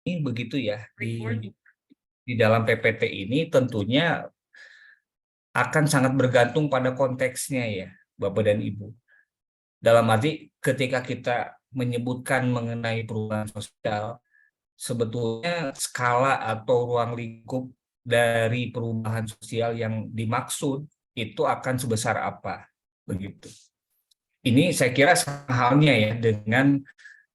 begitu ya di dalam PPT ini tentunya akan sangat bergantung pada konteksnya ya, Bapak dan Ibu. Dalam arti ketika kita menyebutkan mengenai perubahan sosial, sebetulnya skala atau ruang lingkup dari perubahan sosial yang dimaksud itu akan sebesar apa, begitu. Ini saya kira sama halnya ya dengan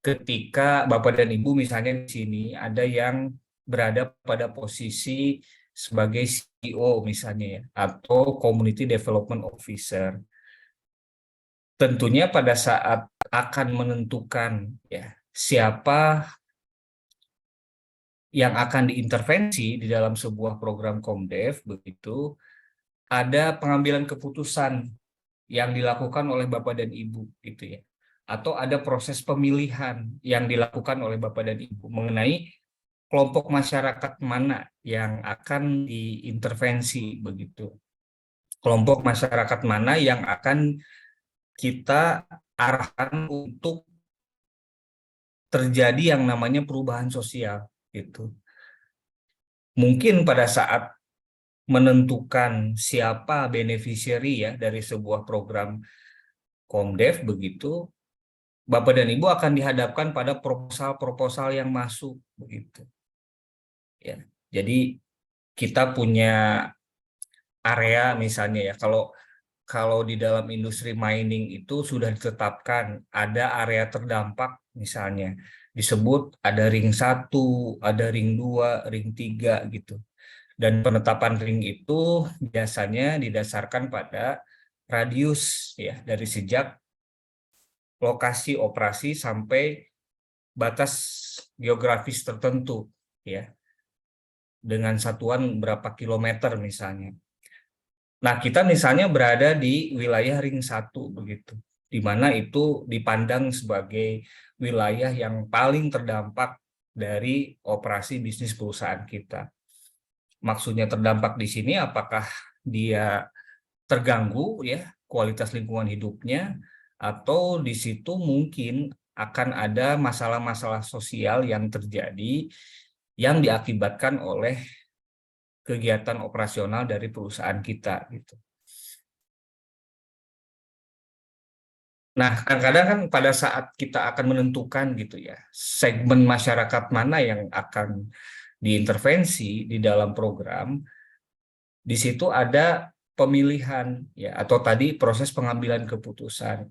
ketika Bapak dan Ibu misalnya di sini ada yang berada pada posisi sebagai CEO misalnya ya, atau Community Development Officer. Tentunya pada saat akan menentukan ya siapa yang akan diintervensi di dalam sebuah program Komdev begitu, ada pengambilan keputusan yang dilakukan oleh Bapak dan Ibu gitu ya. Atau ada proses pemilihan yang dilakukan oleh Bapak dan Ibu mengenai kelompok masyarakat mana yang akan diintervensi begitu. Kelompok masyarakat mana yang akan kita arahkan untuk terjadi yang namanya perubahan sosial gitu. Mungkin pada saat menentukan siapa beneficiary ya dari sebuah program Komdev begitu, Bapak dan Ibu akan dihadapkan pada proposal-proposal yang masuk begitu. Ya. Jadi kita punya area misalnya ya, kalau di dalam industri mining itu sudah ditetapkan ada area terdampak misalnya disebut ada ring 1, ada ring 2, ring 3 gitu. Dan penetapan ring itu biasanya didasarkan pada radius ya dari sejak lokasi operasi sampai batas geografis tertentu ya dengan satuan berapa kilometer misalnya. Nah, kita misalnya berada di wilayah ring 1 begitu, di mana itu dipandang sebagai wilayah yang paling terdampak dari operasi bisnis perusahaan kita. Maksudnya terdampak di sini apakah dia terganggu ya kualitas lingkungan hidupnya atau di situ mungkin akan ada masalah-masalah sosial yang terjadi yang diakibatkan oleh kegiatan operasional dari perusahaan kita gitu. Nah, kadang-kadang kan pada saat kita akan menentukan gitu ya, segmen masyarakat mana yang akan diintervensi di dalam program, di situ ada pemilihan ya atau tadi proses pengambilan keputusan.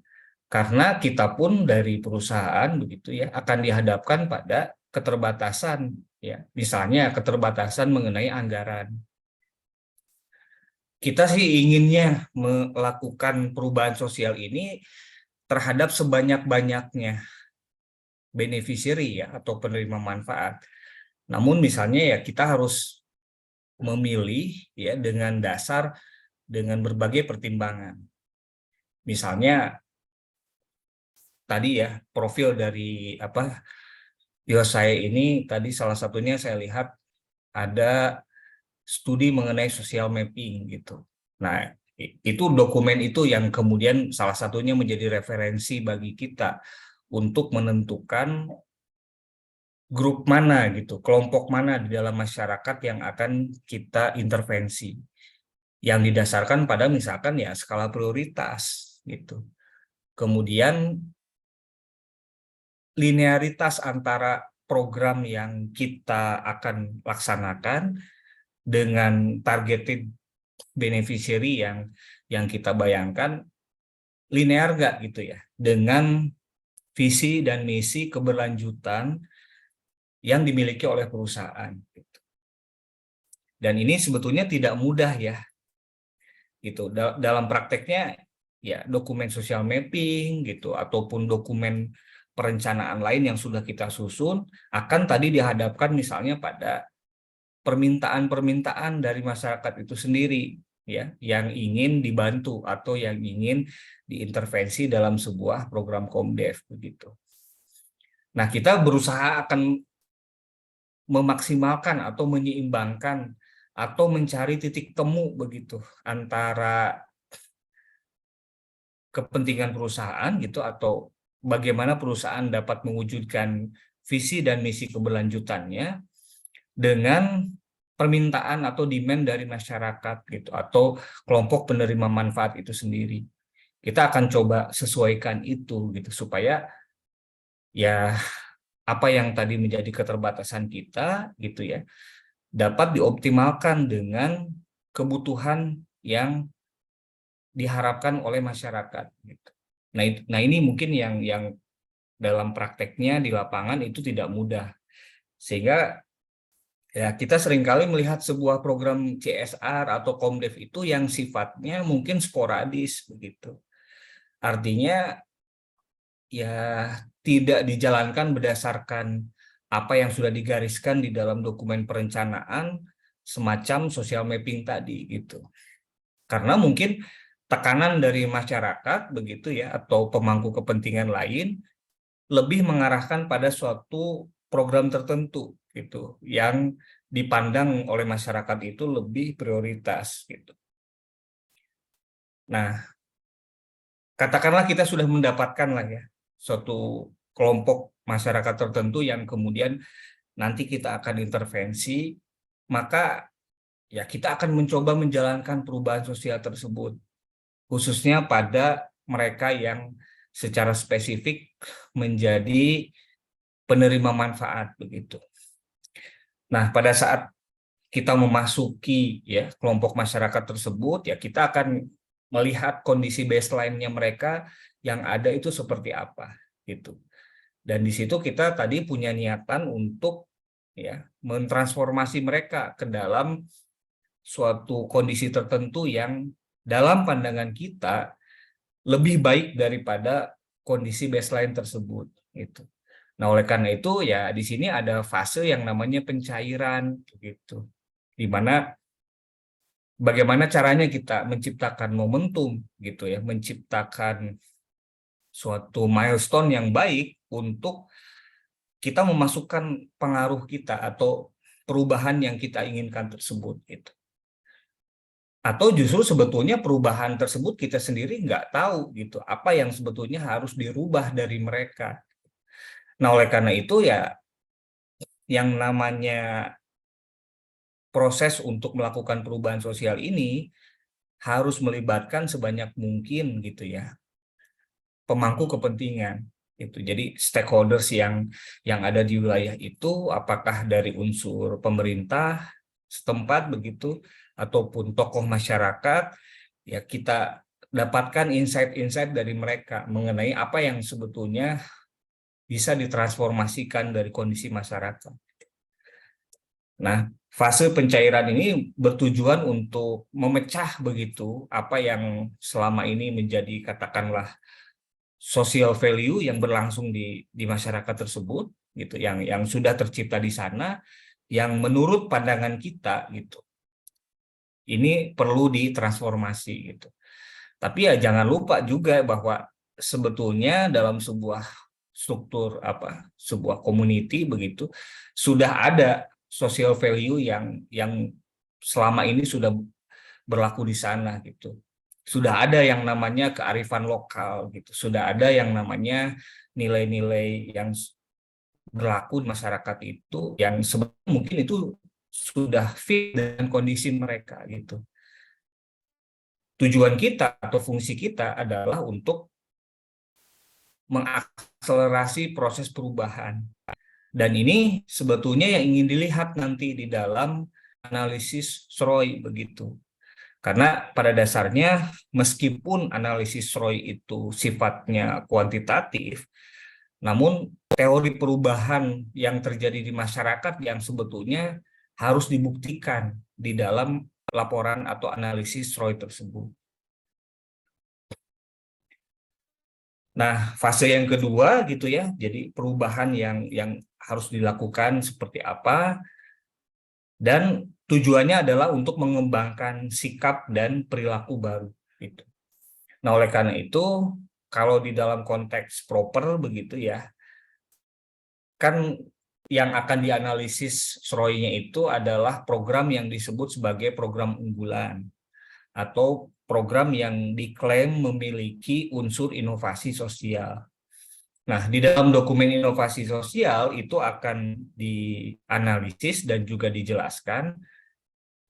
Karena kita pun dari perusahaan begitu ya akan dihadapkan pada keterbatasan ya. Misalnya keterbatasan mengenai anggaran. Kita sih inginnya melakukan perubahan sosial ini terhadap sebanyak-banyaknya beneficiary ya atau penerima manfaat. Namun misalnya ya kita harus memilih ya dengan dasar dengan berbagai pertimbangan. Misalnya tadi ya profil dari saya ini tadi salah satunya saya lihat ada studi mengenai social mapping gitu. Nah, itu dokumen itu yang kemudian salah satunya menjadi referensi bagi kita untuk menentukan grup mana gitu, kelompok mana di dalam masyarakat yang akan kita intervensi. Yang didasarkan pada misalkan ya skala prioritas gitu. Kemudian linearitas antara program yang kita akan laksanakan dengan targeted beneficiary yang kita bayangkan linear nggak gitu ya dengan visi dan misi keberlanjutan yang dimiliki oleh perusahaan gitu. Dan ini sebetulnya tidak mudah ya gitu dalam prakteknya ya dokumen social mapping gitu ataupun dokumen perencanaan lain yang sudah kita susun akan tadi dihadapkan misalnya pada permintaan-permintaan dari masyarakat itu sendiri ya yang ingin dibantu atau yang ingin diintervensi dalam sebuah program Komdev begitu. Nah, kita berusaha akan memaksimalkan atau menyeimbangkan atau mencari titik temu begitu antara kepentingan perusahaan gitu atau bagaimana perusahaan dapat mewujudkan visi dan misi keberlanjutannya dengan permintaan atau demand dari masyarakat gitu atau kelompok penerima manfaat itu sendiri. Kita akan coba sesuaikan itu gitu supaya ya apa yang tadi menjadi keterbatasan kita gitu ya dapat dioptimalkan dengan kebutuhan yang diharapkan oleh masyarakat gitu. Nah ini mungkin yang dalam prakteknya di lapangan itu tidak mudah. Sehingga ya kita seringkali melihat sebuah program CSR atau Komdev itu yang sifatnya mungkin sporadis begitu. Artinya ya tidak dijalankan berdasarkan apa yang sudah digariskan di dalam dokumen perencanaan semacam social mapping tadi gitu. Karena mungkin tekanan dari masyarakat begitu ya atau pemangku kepentingan lain lebih mengarahkan pada suatu program tertentu gitu yang dipandang oleh masyarakat itu lebih prioritas gitu. Nah, katakanlah kita sudah mendapatkan lah ya suatu kelompok masyarakat tertentu yang kemudian nanti kita akan intervensi, maka ya kita akan mencoba menjalankan perubahan sosial tersebut, khususnya pada mereka yang secara spesifik menjadi penerima manfaat begitu. Nah, pada saat kita memasuki ya kelompok masyarakat tersebut, ya kita akan melihat kondisi baseline-nya mereka yang ada itu seperti apa gitu. Dan di situ kita tadi punya niatan untuk ya mentransformasi mereka ke dalam suatu kondisi tertentu yang dalam pandangan kita lebih baik daripada kondisi baseline tersebut gitu. Nah, oleh karena itu ya di sini ada fase yang namanya pencairan gitu. Di mana bagaimana caranya kita menciptakan momentum gitu ya, menciptakan suatu milestone yang baik untuk kita memasukkan pengaruh kita atau perubahan yang kita inginkan tersebut gitu. Atau justru sebetulnya perubahan tersebut kita sendiri nggak tahu gitu apa yang sebetulnya harus dirubah dari mereka. Nah, oleh karena itu ya yang namanya proses untuk melakukan perubahan sosial ini harus melibatkan sebanyak mungkin gitu ya pemangku kepentingan itu. Jadi stakeholders yang ada di wilayah itu apakah dari unsur pemerintah setempat begitu ataupun tokoh masyarakat, ya kita dapatkan insight-insight dari mereka mengenai apa yang sebetulnya bisa ditransformasikan dari kondisi masyarakat. Nah, fase pencairan ini bertujuan untuk memecah begitu apa yang selama ini menjadi katakanlah social value yang berlangsung di masyarakat tersebut gitu, yang sudah tercipta di sana, yang menurut pandangan kita gitu ini perlu ditransformasi gitu. Tapi ya jangan lupa juga bahwa sebetulnya dalam sebuah struktur sebuah community begitu sudah ada social value yang selama ini sudah berlaku di sana gitu. Sudah ada yang namanya kearifan lokal gitu. Sudah ada yang namanya nilai-nilai yang berlaku di masyarakat itu yang sebenarnya mungkin itu sudah fit dengan kondisi mereka gitu. Tujuan kita atau fungsi kita adalah untuk mengakselerasi proses perubahan. Dan ini sebetulnya yang ingin dilihat nanti di dalam analisis SROI begitu. Karena pada dasarnya meskipun analisis SROI itu sifatnya kuantitatif, namun teori perubahan yang terjadi di masyarakat yang sebetulnya harus dibuktikan di dalam laporan atau analisis SROI tersebut. Nah, fase yang kedua gitu ya, jadi perubahan yang harus dilakukan seperti apa, dan tujuannya adalah untuk mengembangkan sikap dan perilaku baru gitu. Nah, oleh karena itu, kalau di dalam konteks proper begitu ya, kan yang akan dianalisis SROI-nya itu adalah program yang disebut sebagai program unggulan atau program yang diklaim memiliki unsur inovasi sosial. Nah, di dalam dokumen inovasi sosial itu akan dianalisis dan juga dijelaskan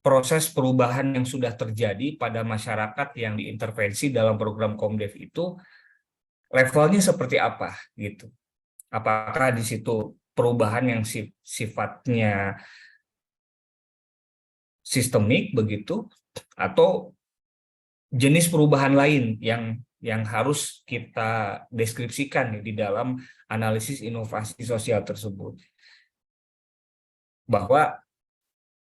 proses perubahan yang sudah terjadi pada masyarakat yang diintervensi dalam program Komdev itu levelnya seperti apa gitu. Apakah di situ perubahan yang sifatnya sistemik begitu atau jenis perubahan lain yang harus kita deskripsikan di dalam analisis inovasi sosial tersebut. Bahwa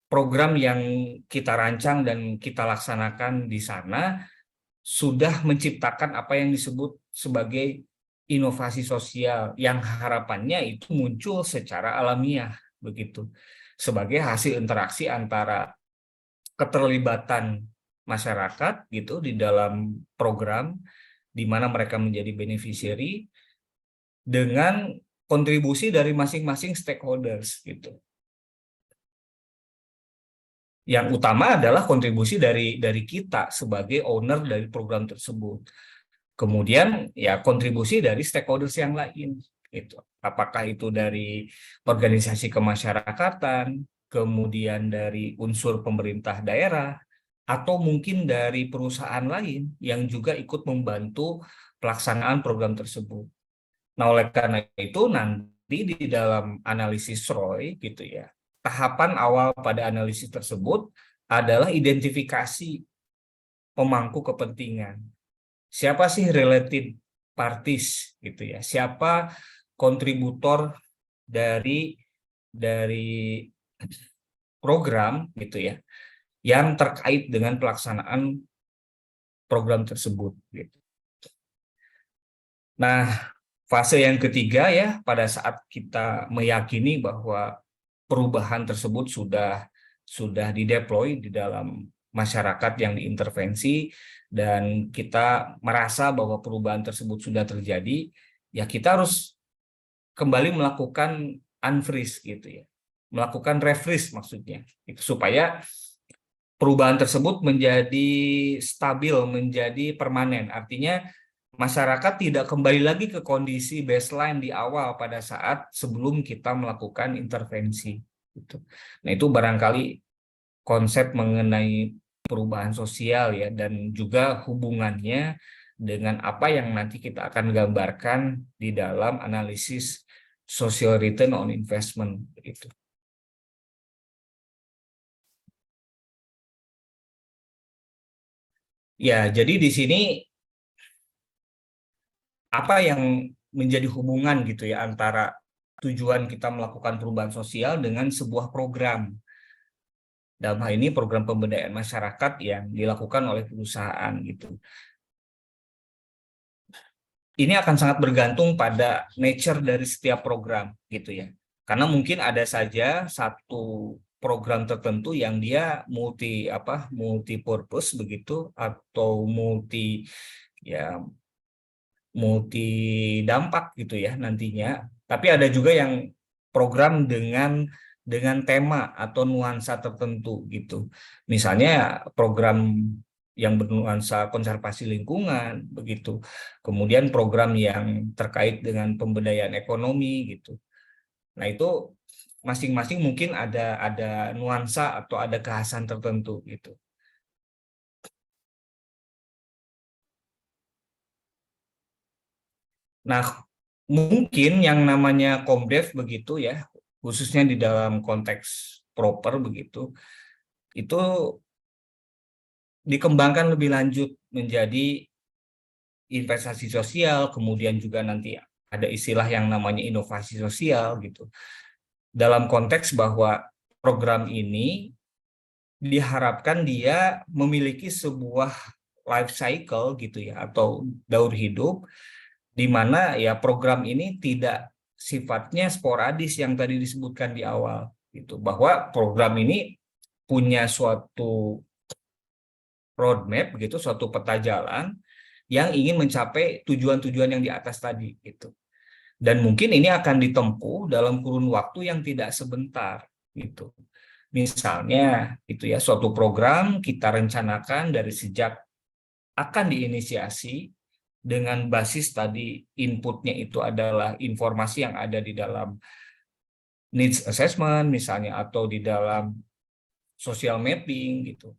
program yang kita rancang dan kita laksanakan di sana sudah menciptakan apa yang disebut sebagai inovasi sosial yang harapannya itu muncul secara alamiah begitu sebagai hasil interaksi antara keterlibatan masyarakat gitu di dalam program di mana mereka menjadi beneficiary dengan kontribusi dari masing-masing stakeholders gitu. Yang utama adalah kontribusi dari kita sebagai owner dari program tersebut. Kemudian ya kontribusi dari stakeholders yang lain gitu. Apakah itu dari organisasi kemasyarakatan, kemudian dari unsur pemerintah daerah, atau mungkin dari perusahaan lain yang juga ikut membantu pelaksanaan program tersebut. Nah, oleh karena itu nanti di dalam analisis ROI gitu ya, tahapan awal pada analisis tersebut adalah identifikasi pemangku kepentingan. Siapa sih related parties gitu ya? Siapa kontributor dari dari program gitu ya yang terkait dengan pelaksanaan program tersebut gitu. Nah, fase yang ketiga ya pada saat kita meyakini bahwa perubahan tersebut sudah dideploy di dalam masyarakat yang diintervensi dan kita merasa bahwa perubahan tersebut sudah terjadi, ya kita harus kembali melakukan unfreeze gitu ya. Melakukan refreeze maksudnya. Itu supaya perubahan tersebut menjadi stabil, menjadi permanen. Artinya masyarakat tidak kembali lagi ke kondisi baseline di awal pada saat sebelum kita melakukan intervensi. Gitu. Nah, itu barangkali konsep mengenai perubahan sosial ya dan juga hubungannya dengan apa yang nanti kita akan gambarkan di dalam analisis social return on investment itu. Ya, jadi di sini apa yang menjadi hubungan gitu ya antara tujuan kita melakukan perubahan sosial dengan sebuah program. Dalam hal ini program pemberdayaan masyarakat yang dilakukan oleh perusahaan gitu. Ini akan sangat bergantung pada nature dari setiap program gitu ya. Karena mungkin ada saja satu program tertentu yang dia multi purpose begitu atau ya multi dampak gitu ya nantinya. Tapi ada juga yang program dengan tema atau nuansa tertentu gitu. Misalnya program yang bernuansa konservasi lingkungan begitu. Kemudian program yang terkait dengan pemberdayaan ekonomi gitu. Nah, itu masing-masing mungkin ada nuansa atau ada kekhasan tertentu gitu. Nah, mungkin yang namanya Komdev begitu ya, khususnya di dalam konteks proper begitu, itu dikembangkan lebih lanjut menjadi investasi sosial, kemudian juga nanti ada istilah yang namanya inovasi sosial gitu. Dalam konteks bahwa program ini diharapkan dia memiliki sebuah life cycle gitu ya atau daur hidup di mana ya program ini tidak sifatnya sporadis yang tadi disebutkan di awal gitu bahwa program ini punya suatu roadmap gitu suatu peta jalan yang ingin mencapai tujuan-tujuan yang di atas tadi gitu dan mungkin ini akan ditempuh dalam kurun waktu yang tidak sebentar gitu misalnya itu ya suatu program kita rencanakan dari sejak akan diinisiasi dengan basis tadi inputnya itu adalah informasi yang ada di dalam needs assessment misalnya atau di dalam social mapping gitu.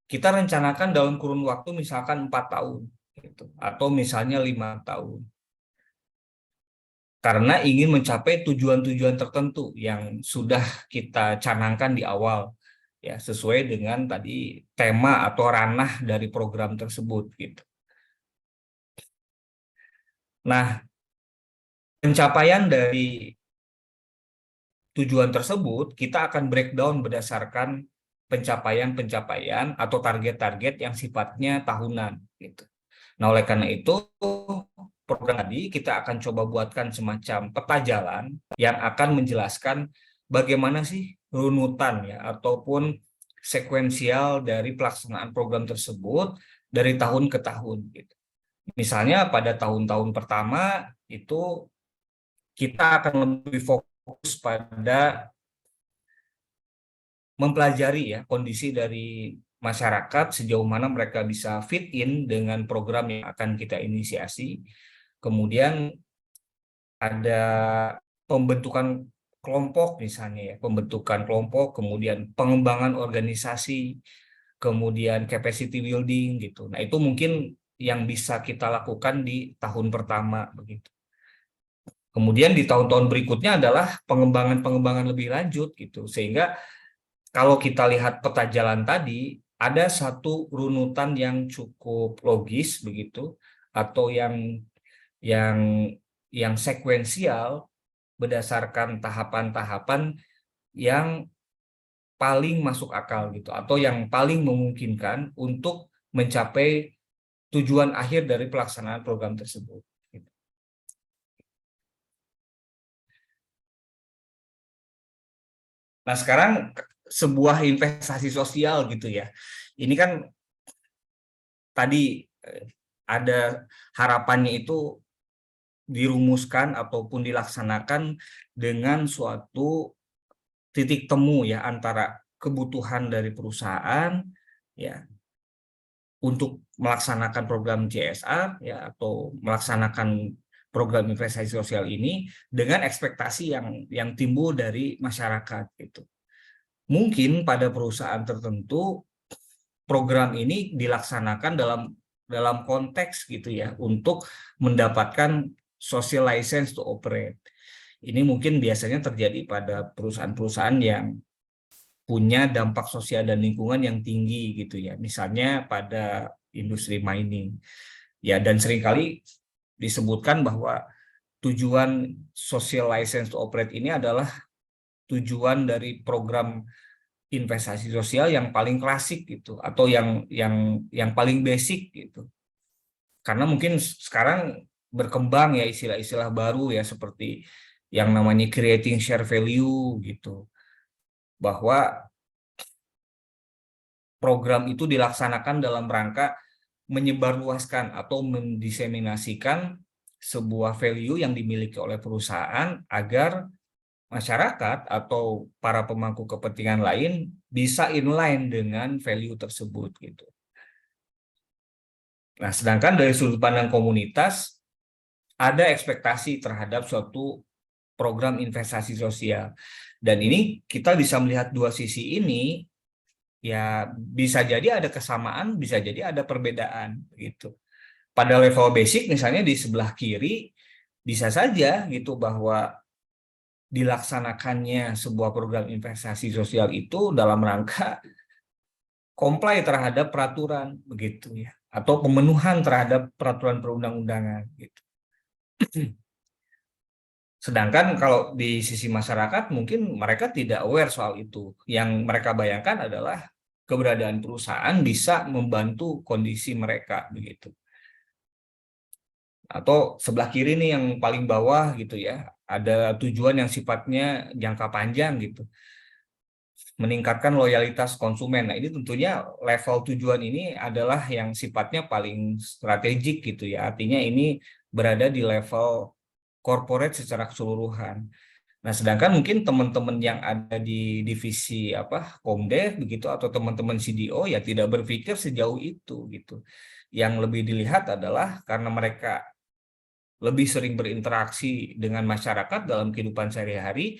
Kita rencanakan dalam kurun waktu misalkan 4 tahun gitu, atau misalnya 5 tahun. Karena ingin mencapai tujuan-tujuan tertentu yang sudah kita canangkan di awal, ya sesuai dengan tadi tema atau ranah dari program tersebut gitu. Nah, pencapaian dari tujuan tersebut kita akan breakdown berdasarkan pencapaian-pencapaian atau target-target yang sifatnya tahunan gitu. Nah, oleh karena itu program tadi kita akan coba buatkan semacam peta jalan yang akan menjelaskan bagaimana sih runutan ya ataupun sekuensial dari pelaksanaan program tersebut dari tahun ke tahun gitu. Misalnya pada tahun-tahun pertama itu kita akan lebih fokus pada mempelajari ya kondisi dari masyarakat sejauh mana mereka bisa fit in dengan program yang akan kita inisiasi. Kemudian ada pembentukan kelompok misalnya ya, pembentukan kelompok, kemudian pengembangan organisasi, kemudian capacity building gitu. Nah, itu mungkin yang bisa kita lakukan di tahun pertama begitu. Kemudian di tahun-tahun berikutnya adalah pengembangan-pengembangan lebih lanjut gitu. Sehingga kalau kita lihat peta jalan tadi, ada satu runutan yang cukup logis begitu, atau yang yang sekuensial berdasarkan tahapan-tahapan yang paling masuk akal gitu, atau yang paling memungkinkan untuk mencapai tujuan akhir dari pelaksanaan program tersebut. Nah, sekarang sebuah investasi sosial gitu ya. Ini kan tadi ada harapannya itu dirumuskan ataupun dilaksanakan dengan suatu titik temu ya antara kebutuhan dari perusahaan ya untuk melaksanakan program CSR ya atau melaksanakan program investasi sosial ini dengan ekspektasi yang timbul dari masyarakat gitu. Mungkin pada perusahaan tertentu program ini dilaksanakan dalam konteks gitu ya untuk mendapatkan social license to operate. Ini mungkin biasanya terjadi pada perusahaan-perusahaan yang punya dampak sosial dan lingkungan yang tinggi gitu ya. Misalnya pada industri mining. Ya, dan seringkali disebutkan bahwa tujuan social license to operate ini adalah tujuan dari program investasi sosial yang paling klasik gitu atau yang paling basic gitu. Karena mungkin sekarang berkembang ya istilah-istilah baru ya seperti yang namanya creating share value gitu. Bahwa program itu dilaksanakan dalam rangka menyebarluaskan atau mendiseminasikan sebuah value yang dimiliki oleh perusahaan agar masyarakat atau para pemangku kepentingan lain bisa inline dengan value tersebut gitu. Nah, sedangkan dari sudut pandang komunitas ada ekspektasi terhadap suatu program investasi sosial. Dan ini kita bisa melihat dua sisi ini, ya bisa jadi ada kesamaan, bisa jadi ada perbedaan gitu. Pada level basic misalnya di sebelah kiri bisa saja gitu bahwa dilaksanakannya sebuah program investasi sosial itu dalam rangka comply terhadap peraturan begitu ya atau pemenuhan terhadap peraturan perundang-undangan gitu. Sedangkan kalau di sisi masyarakat mungkin mereka tidak aware soal itu. Yang mereka bayangkan adalah keberadaan perusahaan bisa membantu kondisi mereka begitu. Atau sebelah kiri nih yang paling bawah gitu ya, ada tujuan yang sifatnya jangka panjang gitu. Meningkatkan loyalitas konsumen. Nah, ini tentunya level tujuan ini adalah yang sifatnya paling strategik gitu ya. Artinya ini berada di level corporate secara keseluruhan. Nah, sedangkan mungkin teman-teman yang ada di divisi Komdev begitu atau teman-teman CDO ya tidak berpikir sejauh itu gitu. Yang lebih dilihat adalah karena mereka lebih sering berinteraksi dengan masyarakat dalam kehidupan sehari-hari,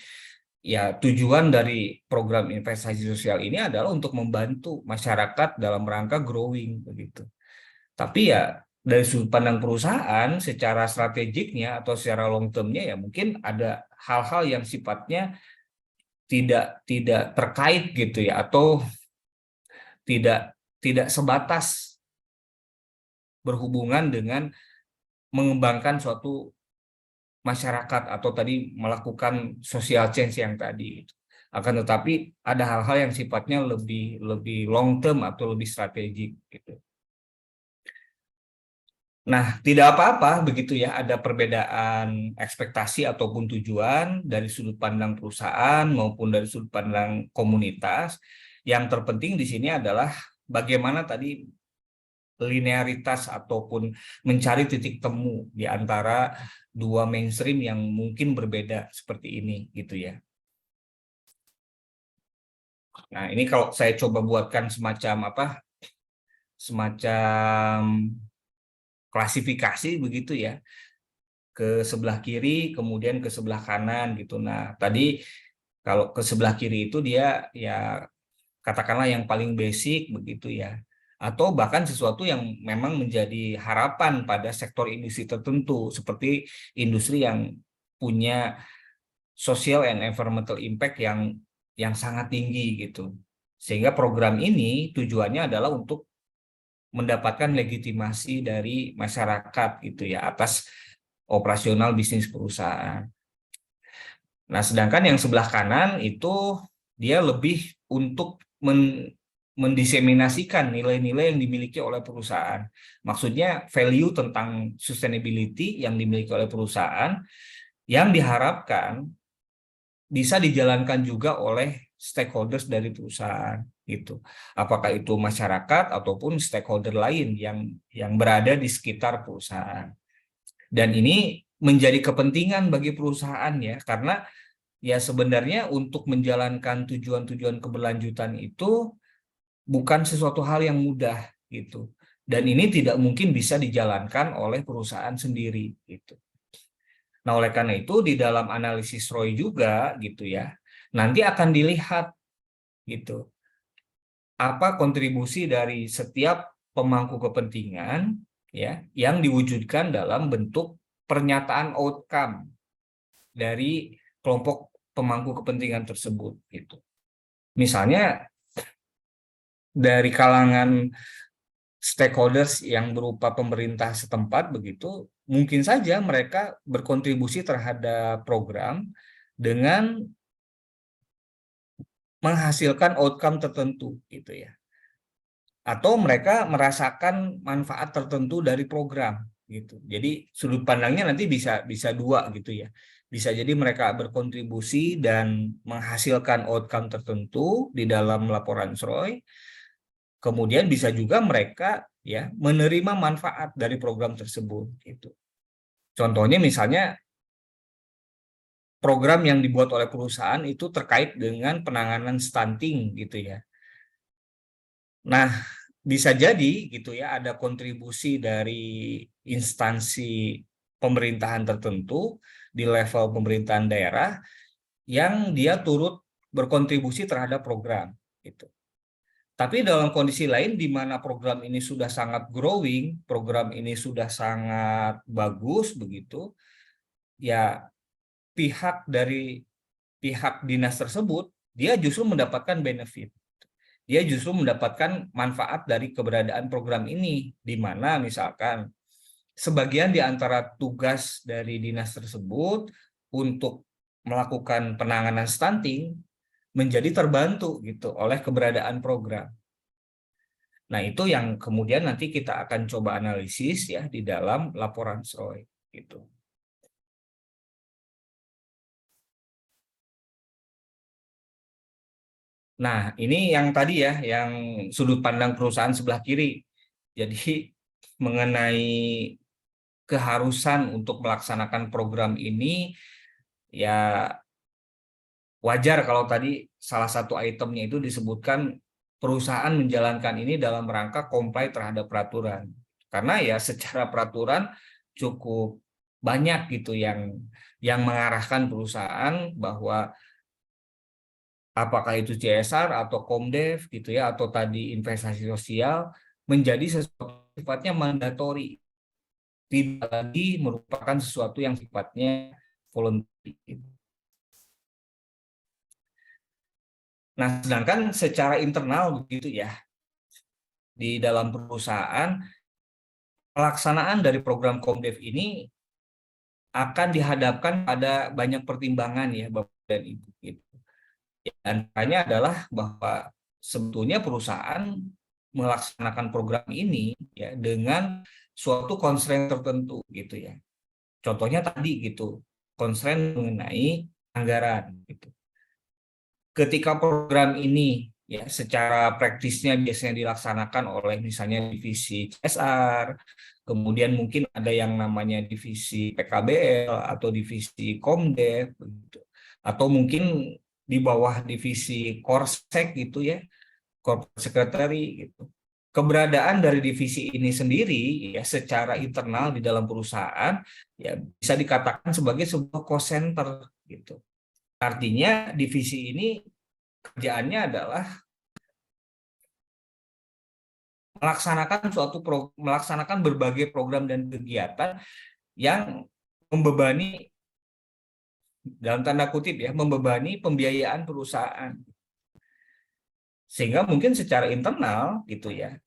ya tujuan dari program investasi sosial ini adalah untuk membantu masyarakat dalam rangka growing begitu. Tapi ya dari sudut pandang perusahaan secara strategiknya atau secara long termnya ya mungkin ada hal-hal yang sifatnya tidak terkait gitu ya atau tidak tidak sebatas berhubungan dengan mengembangkan suatu masyarakat atau tadi melakukan social change yang tadi. Akan tetapi ada hal-hal yang sifatnya lebih lebih long term atau lebih strategik gitu. Nah, tidak apa-apa begitu ya, ada perbedaan ekspektasi ataupun tujuan dari sudut pandang perusahaan maupun dari sudut pandang komunitas. Yang terpenting di sini adalah bagaimana tadi linearitas ataupun mencari titik temu di antara dua mainstream yang mungkin berbeda seperti ini gitu ya. Nah, ini kalau saya coba buatkan semacam klasifikasi begitu ya, ke sebelah kiri kemudian ke sebelah kanan gitu. Nah, tadi kalau ke sebelah kiri itu dia ya katakanlah yang paling basic begitu ya. Atau bahkan sesuatu yang memang menjadi harapan pada sektor industri tertentu seperti industri yang punya social and environmental impact yang sangat tinggi gitu. Sehingga program ini tujuannya adalah untuk mendapatkan legitimasi dari masyarakat gitu ya atas operasional bisnis perusahaan. Nah, sedangkan yang sebelah kanan itu dia lebih untuk mendiseminasikan nilai-nilai yang dimiliki oleh perusahaan. Maksudnya value tentang sustainability yang dimiliki oleh perusahaan yang diharapkan bisa dijalankan juga oleh stakeholders dari perusahaan gitu. Apakah itu masyarakat ataupun stakeholder lain yang berada di sekitar perusahaan. Dan ini menjadi kepentingan bagi perusahaan ya, karena ya sebenarnya untuk menjalankan tujuan-tujuan keberlanjutan itu bukan sesuatu hal yang mudah gitu. Dan ini tidak mungkin bisa dijalankan oleh perusahaan sendiri gitu. Nah, oleh karena itu di dalam analisis ROI juga gitu ya, nanti akan dilihat gitu apa kontribusi dari setiap pemangku kepentingan ya yang diwujudkan dalam bentuk pernyataan outcome dari kelompok pemangku kepentingan tersebut gitu. Misalnya dari kalangan stakeholders yang berupa pemerintah setempat begitu, mungkin saja mereka berkontribusi terhadap program dengan menghasilkan outcome tertentu gitu ya. Atau mereka merasakan manfaat tertentu dari program gitu. Jadi sudut pandangnya nanti bisa bisa dua gitu ya. Bisa jadi mereka berkontribusi dan menghasilkan outcome tertentu di dalam laporan SROI. Kemudian bisa juga mereka ya menerima manfaat dari program tersebut gitu. Contohnya misalnya program yang dibuat oleh perusahaan itu terkait dengan penanganan stunting gitu ya. Nah, bisa jadi gitu ya ada kontribusi dari instansi pemerintahan tertentu di level pemerintahan daerah yang dia turut berkontribusi terhadap program gitu. Tapi dalam kondisi lain di mana program ini sudah sangat growing, program ini sudah sangat bagus begitu, ya pihak dinas tersebut dia justru mendapatkan benefit. Dia justru mendapatkan manfaat dari keberadaan program ini, di mana misalkan sebagian di antara tugas dari dinas tersebut untuk melakukan penanganan stunting menjadi terbantu gitu oleh keberadaan program. Nah, itu yang kemudian nanti kita akan coba analisis ya di dalam laporan SROI gitu. Nah, ini yang tadi ya, yang sudut pandang perusahaan sebelah kiri. Jadi mengenai keharusan untuk melaksanakan program ini ya wajar kalau tadi salah satu itemnya itu disebutkan perusahaan menjalankan ini dalam rangka comply terhadap peraturan. Karena ya secara peraturan cukup banyak gitu yang mengarahkan perusahaan bahwa apakah itu CSR atau Komdev gitu ya, atau tadi investasi sosial menjadi sesuatu sifatnya mandatori, tidak lagi merupakan sesuatu yang sifatnya voluntary. Nah, sedangkan secara internal begitu ya, di dalam perusahaan pelaksanaan dari program Komdev ini akan dihadapkan pada banyak pertimbangan ya Bapak dan Ibu gitu. Antaranya adalah bahwa sebetulnya perusahaan melaksanakan program ini ya dengan suatu constraint tertentu gitu ya. Contohnya tadi gitu, constraint mengenai anggaran gitu. Ketika program ini ya secara praktisnya biasanya dilaksanakan oleh misalnya divisi CSR, kemudian mungkin ada yang namanya divisi PKBL atau divisi Komdev gitu. Atau mungkin di bawah divisi Korsek gitu ya, Corporate Secretary gitu. Keberadaan dari divisi ini sendiri ya secara internal di dalam perusahaan ya bisa dikatakan sebagai sebuah cost center gitu. Artinya divisi ini kerjaannya adalah melaksanakan berbagai program dan kegiatan yang membebani, dalam tanda kutip ya, membebani pembiayaan perusahaan. Sehingga mungkin secara internal gitu ya,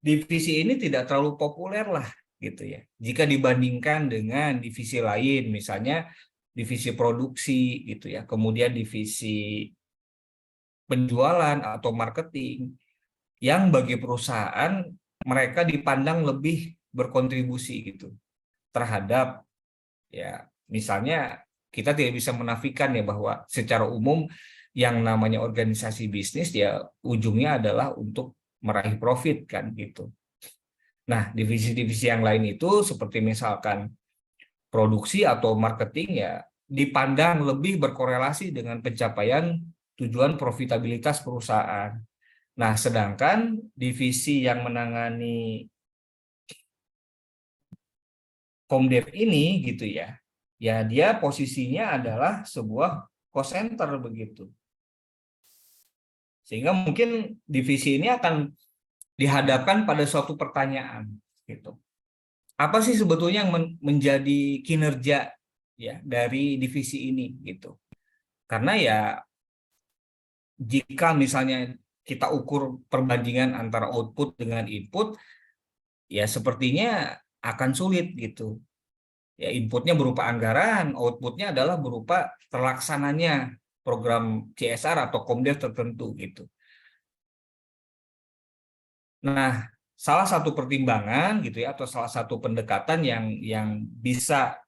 divisi ini tidak terlalu populer lah gitu ya. Jika dibandingkan dengan divisi lain, misalnya divisi produksi gitu ya, kemudian divisi penjualan atau marketing, yang bagi perusahaan mereka dipandang lebih berkontribusi gitu terhadap ya misalnya kita tidak bisa menafikan ya bahwa secara umum yang namanya organisasi bisnis ya ujungnya adalah untuk meraih profit kan gitu. Nah, divisi-divisi yang lain itu seperti misalkan produksi atau marketing ya dipandang lebih berkorelasi dengan pencapaian tujuan profitabilitas perusahaan. Nah, sedangkan divisi yang menangani Komdev ini gitu ya, ya dia posisinya adalah sebuah cost center begitu. Sehingga mungkin divisi ini akan dihadapkan pada suatu pertanyaan gitu. Apa sih sebetulnya yang menjadi kinerja ya dari divisi ini gitu. Karena ya jika misalnya kita ukur perbandingan antara output dengan input, ya sepertinya akan sulit gitu. Ya inputnya berupa anggaran, outputnya adalah berupa terlaksananya program CSR atau Komdev tertentu gitu. Nah, salah satu pertimbangan gitu ya atau salah satu pendekatan yang bisa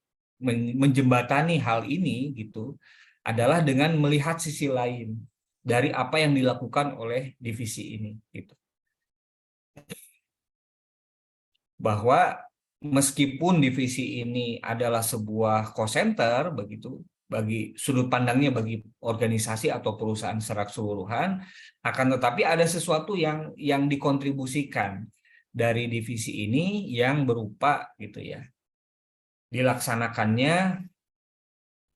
menjembatani hal ini gitu adalah dengan melihat sisi lain dari apa yang dilakukan oleh divisi ini gitu. Bahwa meskipun divisi ini adalah sebuah cost center begitu bagi sudut pandangnya bagi organisasi atau perusahaan secara keseluruhan, akan tetapi ada sesuatu yang dikontribusikan dari divisi ini yang berupa gitu ya dilaksanakannya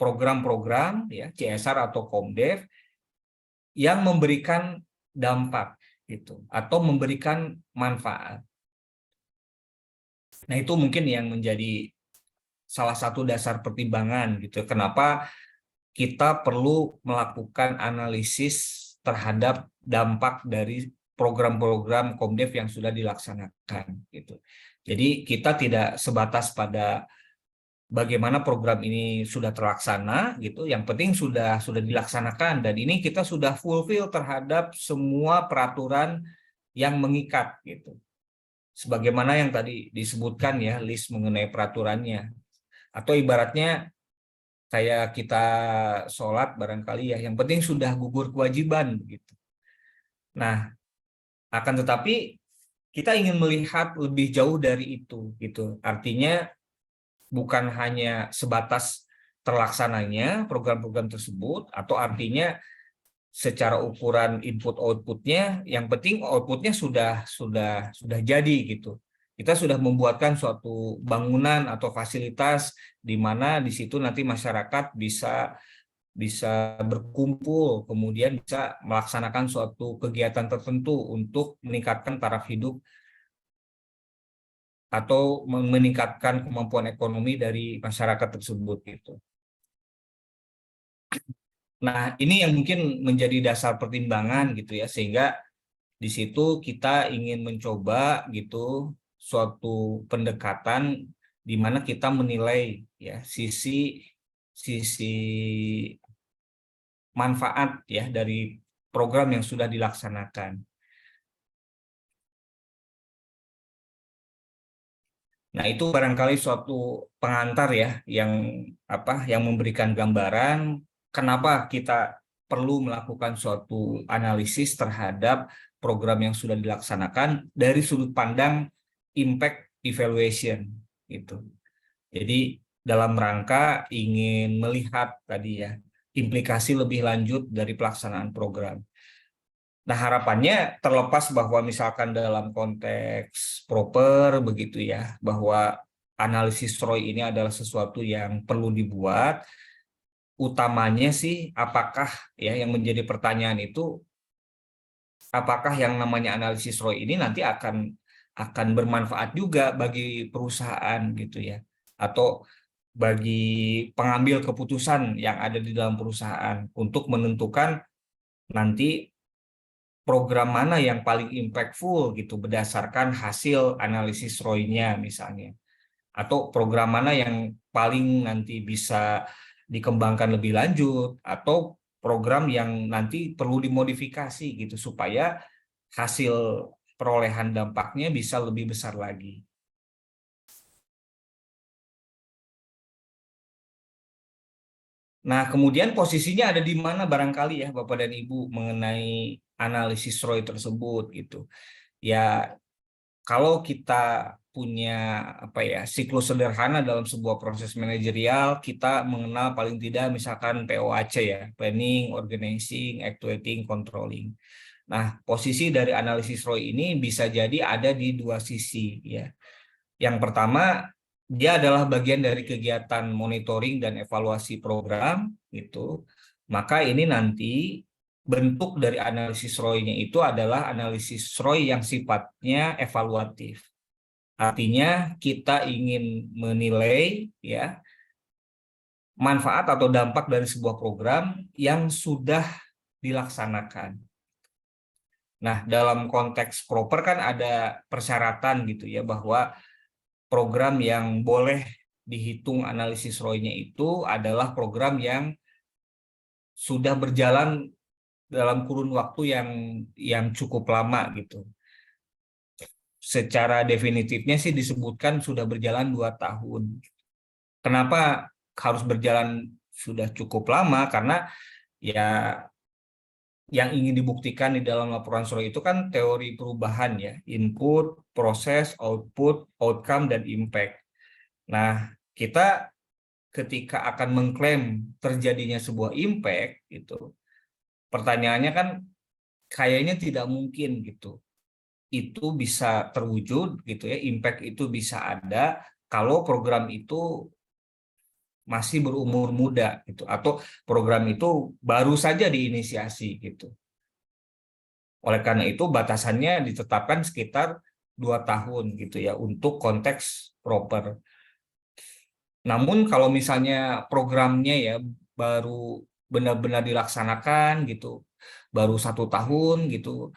program-program ya CSR atau Komdev yang memberikan dampak gitu atau memberikan manfaat. Nah, itu mungkin yang menjadi salah satu dasar pertimbangan gitu. Kenapa kita perlu melakukan analisis terhadap dampak dari program-program Komdev yang sudah dilaksanakan gitu. Jadi kita tidak sebatas pada bagaimana program ini sudah terlaksana gitu. Yang penting sudah dilaksanakan dan ini kita sudah fulfill terhadap semua peraturan yang mengikat gitu. Sebagaimana yang tadi disebutkan ya list mengenai peraturannya. Atau ibaratnya kayak kita sholat barangkali ya, yang penting sudah gugur kewajiban begitu. Nah, akan tetapi kita ingin melihat lebih jauh dari itu gitu. Artinya bukan hanya sebatas terlaksananya program-program tersebut, atau artinya secara ukuran input outputnya, yang penting outputnya sudah jadi gitu. Kita sudah membuatkan suatu bangunan atau fasilitas di mana di situ nanti masyarakat bisa bisa berkumpul, kemudian bisa melaksanakan suatu kegiatan tertentu untuk meningkatkan taraf hidup atau meningkatkan kemampuan ekonomi dari masyarakat tersebut gitu. Nah, ini yang mungkin menjadi dasar pertimbangan gitu ya, sehingga di situ kita ingin mencoba gitu suatu pendekatan di mana kita menilai ya sisi sisi manfaat ya dari program yang sudah dilaksanakan. Nah, itu barangkali suatu pengantar ya yang memberikan gambaran kenapa kita perlu melakukan suatu analisis terhadap program yang sudah dilaksanakan dari sudut pandang impact evaluation gitu. Jadi dalam rangka ingin melihat tadi ya implikasi lebih lanjut dari pelaksanaan program. Nah, harapannya terlepas bahwa misalkan dalam konteks proper begitu ya, bahwa analisis ROI ini adalah sesuatu yang perlu dibuat, utamanya sih apakah ya yang menjadi pertanyaan itu, apakah yang namanya analisis ROI ini nanti akan bermanfaat juga bagi perusahaan gitu ya, atau bagi pengambil keputusan yang ada di dalam perusahaan untuk menentukan nanti program mana yang paling impactful gitu berdasarkan hasil analisis ROI-nya misalnya, atau program mana yang paling nanti bisa dikembangkan lebih lanjut, atau program yang nanti perlu dimodifikasi gitu supaya hasil perolehan dampaknya bisa lebih besar lagi. Nah, kemudian posisinya ada di mana barangkali ya Bapak dan Ibu mengenai analisis ROI tersebut gitu. Ya, kalau kita punya apa ya siklus sederhana dalam sebuah proses manajerial, kita mengenal paling tidak misalkan POAC ya, planning, organizing, actuating, controlling. Nah, posisi dari analisis ROI ini bisa jadi ada di dua sisi ya. Yang pertama, dia adalah bagian dari kegiatan monitoring dan evaluasi program gitu. Maka ini nanti bentuk dari analisis ROI-nya itu adalah analisis ROI yang sifatnya evaluatif. Artinya kita ingin menilai ya manfaat atau dampak dari sebuah program yang sudah dilaksanakan. Nah, dalam konteks proper kan ada persyaratan gitu ya bahwa program yang boleh dihitung analisis ROI-nya itu adalah program yang sudah berjalan dalam kurun waktu yang cukup lama gitu. Secara definitifnya sih disebutkan sudah berjalan 2 tahun. Kenapa harus berjalan sudah cukup lama? Karena ya yang ingin dibuktikan di dalam laporan SROI itu kan teori perubahan ya, input, proses, output, outcome, dan impact. Nah, kita ketika akan mengklaim terjadinya sebuah impact itu, pertanyaannya kan kayaknya tidak mungkin gitu. Itu bisa terwujud gitu ya, impact itu bisa ada kalau program itu masih berumur muda gitu atau program itu baru saja diinisiasi gitu. Oleh karena itu batasannya ditetapkan sekitar 2 tahun gitu ya untuk konteks proper. Namun kalau misalnya programnya ya baru benar-benar dilaksanakan gitu, baru 1 tahun gitu,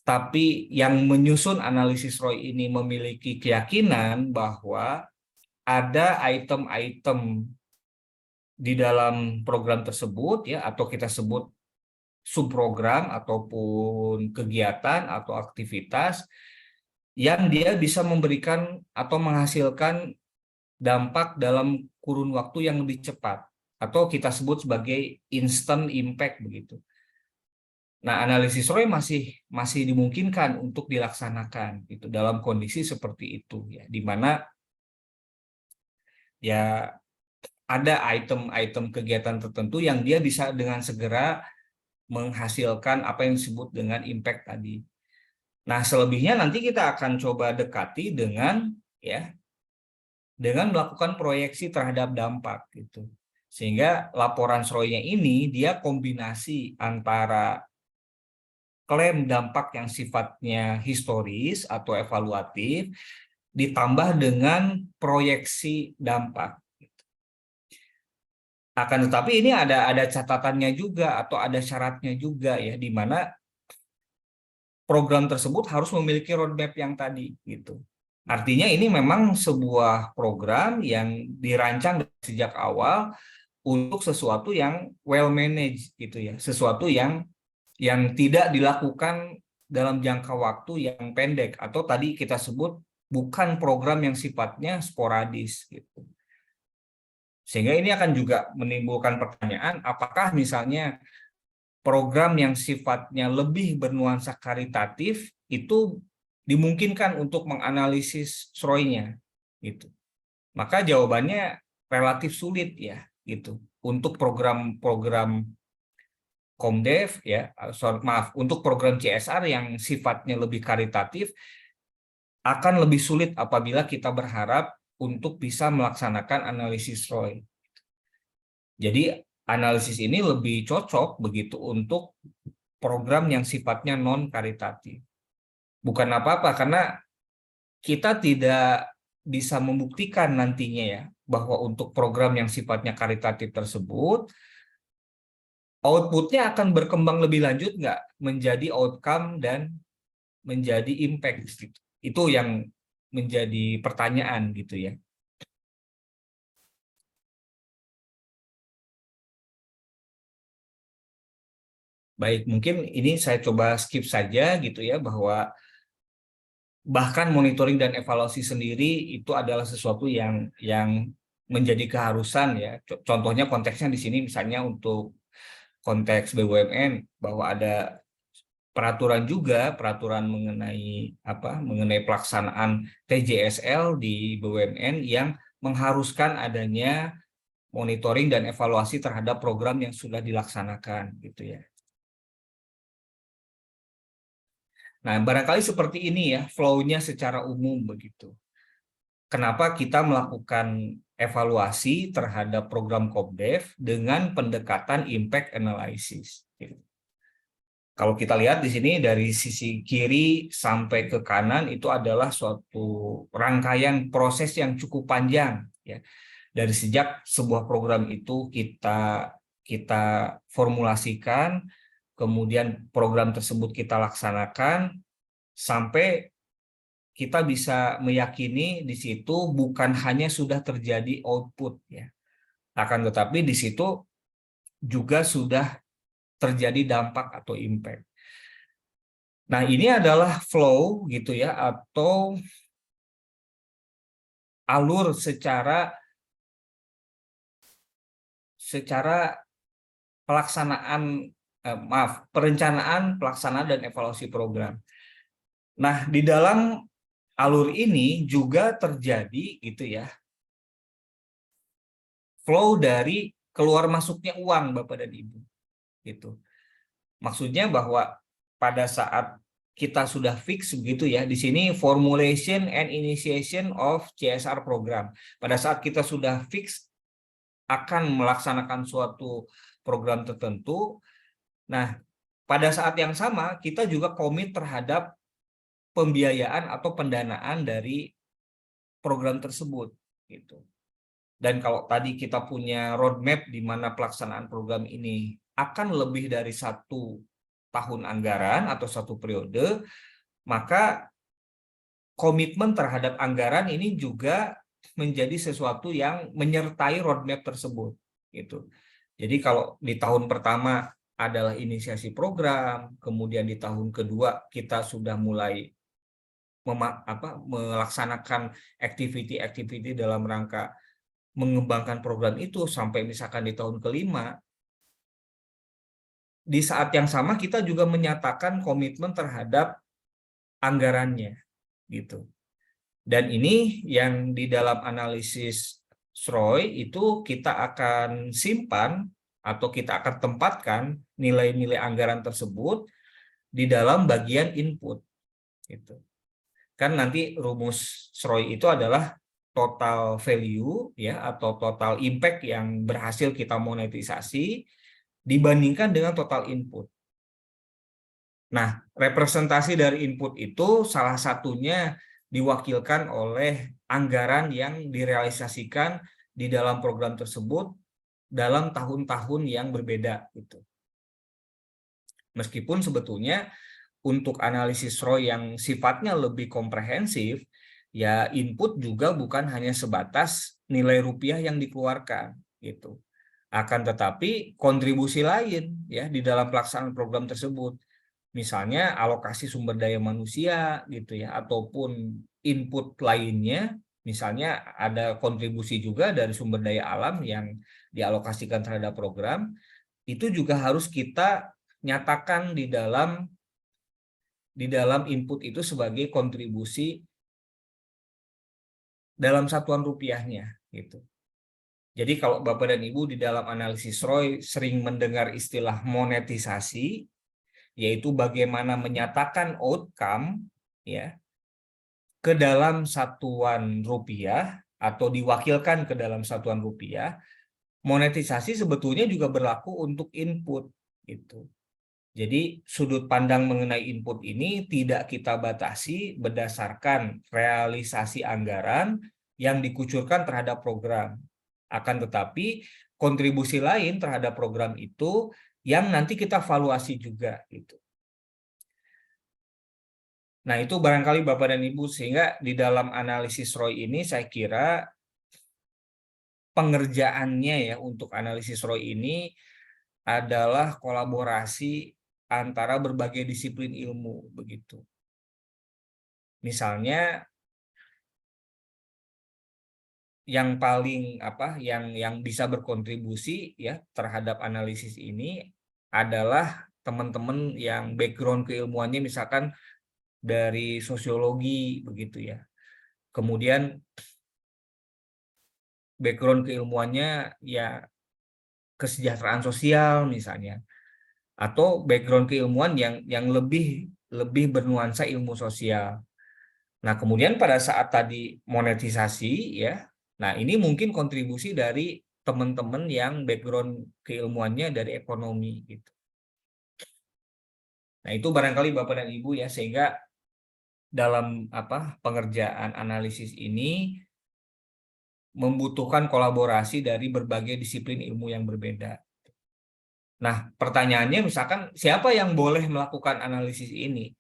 tapi yang menyusun analisis ROI ini memiliki keyakinan bahwa ada item-item di dalam program tersebut ya atau kita sebut subprogram ataupun kegiatan atau aktivitas yang dia bisa memberikan atau menghasilkan dampak dalam kurun waktu yang lebih cepat atau kita sebut sebagai instant impact begitu. Nah, analisis ROI masih dimungkinkan untuk dilaksanakan gitu dalam kondisi seperti itu ya, di mana ya ada item-item kegiatan tertentu yang dia bisa dengan segera menghasilkan apa yang disebut dengan impact tadi. Nah, selebihnya nanti kita akan coba dekati dengan melakukan proyeksi terhadap dampak gitu. Sehingga laporan SROI-nya ini dia kombinasi antara klaim dampak yang sifatnya historis atau evaluatif ditambah dengan proyeksi dampak. Akan tetapi ini ada catatannya juga atau ada syaratnya juga ya, di mana program tersebut harus memiliki roadmap yang tadi gitu. Artinya ini memang sebuah program yang dirancang sejak awal untuk sesuatu yang well managed gitu ya, sesuatu yang tidak dilakukan dalam jangka waktu yang pendek atau tadi kita sebut bukan program yang sifatnya sporadis gitu. Sehingga ini akan juga menimbulkan pertanyaan, apakah misalnya program yang sifatnya lebih bernuansa karitatif itu dimungkinkan untuk menganalisis SROI-nya gitu. Maka jawabannya relatif sulit ya gitu. Untuk program-program Komdev ya, untuk program CSR yang sifatnya lebih karitatif akan lebih sulit apabila kita berharap untuk bisa melaksanakan analisis ROI. Jadi analisis ini lebih cocok begitu untuk program yang sifatnya non karitatif. Bukan apa-apa karena kita tidak bisa membuktikan nantinya ya bahwa untuk program yang sifatnya karitatif tersebut outputnya akan berkembang lebih lanjut nggak menjadi outcome dan menjadi impact gitu. Itu yang menjadi pertanyaan gitu ya. Baik, mungkin ini saya coba skip saja gitu ya, bahwa bahkan monitoring dan evaluasi sendiri itu adalah sesuatu yang menjadi keharusan ya. Contohnya konteksnya di sini misalnya untuk konteks BUMN bahwa ada peraturan mengenai pelaksanaan TJSL di BUMN yang mengharuskan adanya monitoring dan evaluasi terhadap program yang sudah dilaksanakan gitu ya. Nah, barangkali seperti ini ya flow-nya secara umum begitu. Kenapa kita melakukan evaluasi terhadap program Komdev dengan pendekatan impact analysis. Kalau kita lihat di sini dari sisi kiri sampai ke kanan itu adalah suatu rangkaian proses yang cukup panjang ya. Dari sejak sebuah program itu kita formulasikan, kemudian program tersebut kita laksanakan sampai kita bisa meyakini di situ bukan hanya sudah terjadi output ya. Akan tetapi di situ juga sudah terjadi dampak atau impact. Nah, ini adalah flow gitu ya atau alur secara pelaksanaan perencanaan, pelaksanaan dan evaluasi program. Nah, di dalam alur ini juga terjadi gitu ya flow dari keluar masuknya uang Bapak dan Ibu gitu. Maksudnya bahwa pada saat kita sudah fix begitu ya, di sini formulation and initiation of CSR program. Pada saat kita sudah fix akan melaksanakan suatu program tertentu, nah pada saat yang sama kita juga komit terhadap pembiayaan atau pendanaan dari program tersebut gitu. Dan kalau tadi kita punya roadmap di mana pelaksanaan program ini akan lebih dari 1 tahun anggaran atau 1 periode, maka komitmen terhadap anggaran ini juga menjadi sesuatu yang menyertai roadmap tersebut. Gitu. Jadi kalau di tahun pertama adalah inisiasi program, kemudian di tahun kedua kita sudah mulai melaksanakan activity-activity dalam rangka mengembangkan program itu sampai misalkan di tahun kelima, di saat yang sama kita juga menyatakan komitmen terhadap anggarannya gitu. Dan ini yang di dalam analisis SROI itu kita akan simpan atau kita akan tempatkan nilai-nilai anggaran tersebut di dalam bagian input. Gitu. Kan nanti rumus SROI itu adalah total value ya atau total impact yang berhasil kita monetisasi dibandingkan dengan total input. Nah, representasi dari input itu salah satunya diwakilkan oleh anggaran yang direalisasikan di dalam program tersebut dalam tahun-tahun yang berbeda gitu. Meskipun sebetulnya untuk analisis ROI yang sifatnya lebih komprehensif, ya input juga bukan hanya sebatas nilai rupiah yang dikeluarkan gitu. Akan tetapi kontribusi lain ya di dalam pelaksanaan program tersebut. Misalnya alokasi sumber daya manusia gitu ya ataupun input lainnya, misalnya ada kontribusi juga dari sumber daya alam yang dialokasikan terhadap program, itu juga harus kita nyatakan di dalam input itu sebagai kontribusi dalam satuan rupiahnya gitu. Jadi kalau Bapak dan Ibu di dalam analisis ROI sering mendengar istilah monetisasi, yaitu bagaimana menyatakan outcome ya ke dalam satuan rupiah atau diwakilkan ke dalam satuan rupiah. Monetisasi sebetulnya juga berlaku untuk input gitu. Jadi sudut pandang mengenai input ini tidak kita batasi berdasarkan realisasi anggaran yang dikucurkan terhadap program. Akan tetapi kontribusi lain terhadap program itu yang nanti kita valuasi juga gitu. Nah, itu barangkali Bapak dan Ibu, sehingga di dalam analisis ROI ini saya kira pengerjaannya ya untuk analisis ROI ini adalah kolaborasi antara berbagai disiplin ilmu begitu. Misalnya yang paling yang bisa berkontribusi ya terhadap analisis ini adalah teman-teman yang background keilmuannya misalkan dari sosiologi begitu ya. Kemudian background keilmuannya ya kesejahteraan sosial misalnya, atau background keilmuan yang lebih bernuansa ilmu sosial. Nah, kemudian pada saat tadi monetisasi ya, nah ini mungkin kontribusi dari teman-teman yang background keilmuannya dari ekonomi gitu. Nah, itu barangkali Bapak dan Ibu ya, sehingga dalam pengerjaan analisis ini membutuhkan kolaborasi dari berbagai disiplin ilmu yang berbeda. Nah, pertanyaannya misalkan siapa yang boleh melakukan analisis ini?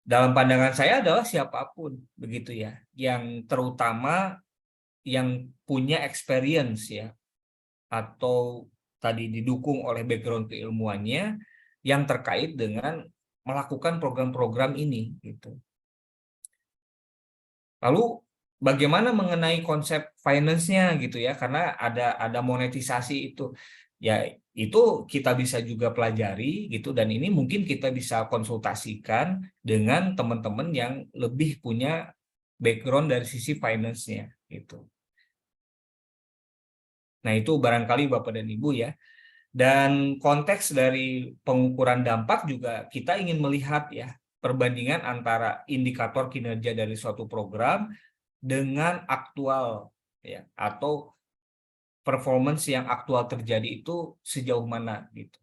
Dalam pandangan saya adalah siapapun, begitu ya, yang terutama yang punya experience ya, atau tadi didukung oleh background keilmuannya yang terkait dengan melakukan program-program ini, gitu. Lalu bagaimana mengenai konsep finance-nya gitu ya, karena ada monetisasi itu. Ya, itu kita bisa juga pelajari gitu, dan ini mungkin kita bisa konsultasikan dengan teman-teman yang lebih punya background dari sisi finance-nya gitu. Nah, itu barangkali Bapak dan Ibu ya. Dan konteks dari pengukuran dampak juga kita ingin melihat ya perbandingan antara indikator kinerja dari suatu program dengan aktual ya atau performance yang aktual terjadi itu sejauh mana gitu.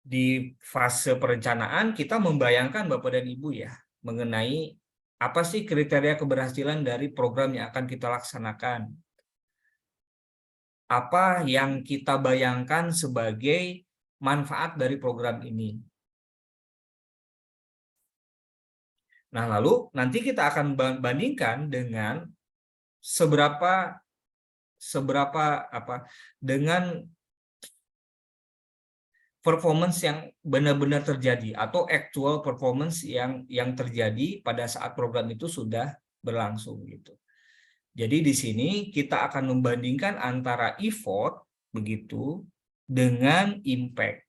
Di fase perencanaan kita membayangkan Bapak dan Ibu ya mengenai apa sih kriteria keberhasilan dari program yang akan kita laksanakan. Apa yang kita bayangkan sebagai manfaat dari program ini. Nah, lalu nanti kita akan bandingkan dengan seberapa dengan performance yang benar-benar terjadi atau actual performance yang terjadi pada saat program itu sudah berlangsung gitu. Jadi di sini kita akan membandingkan antara effort begitu dengan impact.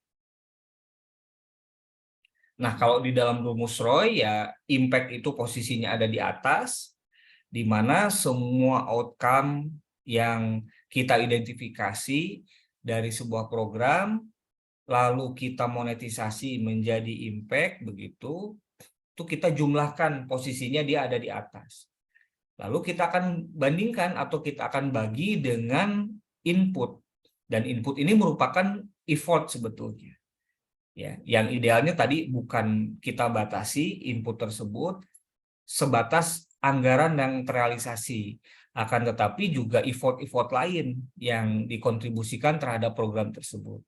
Nah, kalau di dalam rumus ROI ya impact itu posisinya ada di atas, di mana semua outcome yang kita identifikasi dari sebuah program, lalu kita monetisasi menjadi impact begitu, itu kita jumlahkan posisinya dia ada di atas. Lalu kita akan bandingkan atau kita akan bagi dengan input. Dan input ini merupakan effort sebetulnya. Ya, yang idealnya tadi bukan kita batasi input tersebut sebatas anggaran yang terrealisasi, akan tetapi juga effort-effort lain yang dikontribusikan terhadap program tersebut.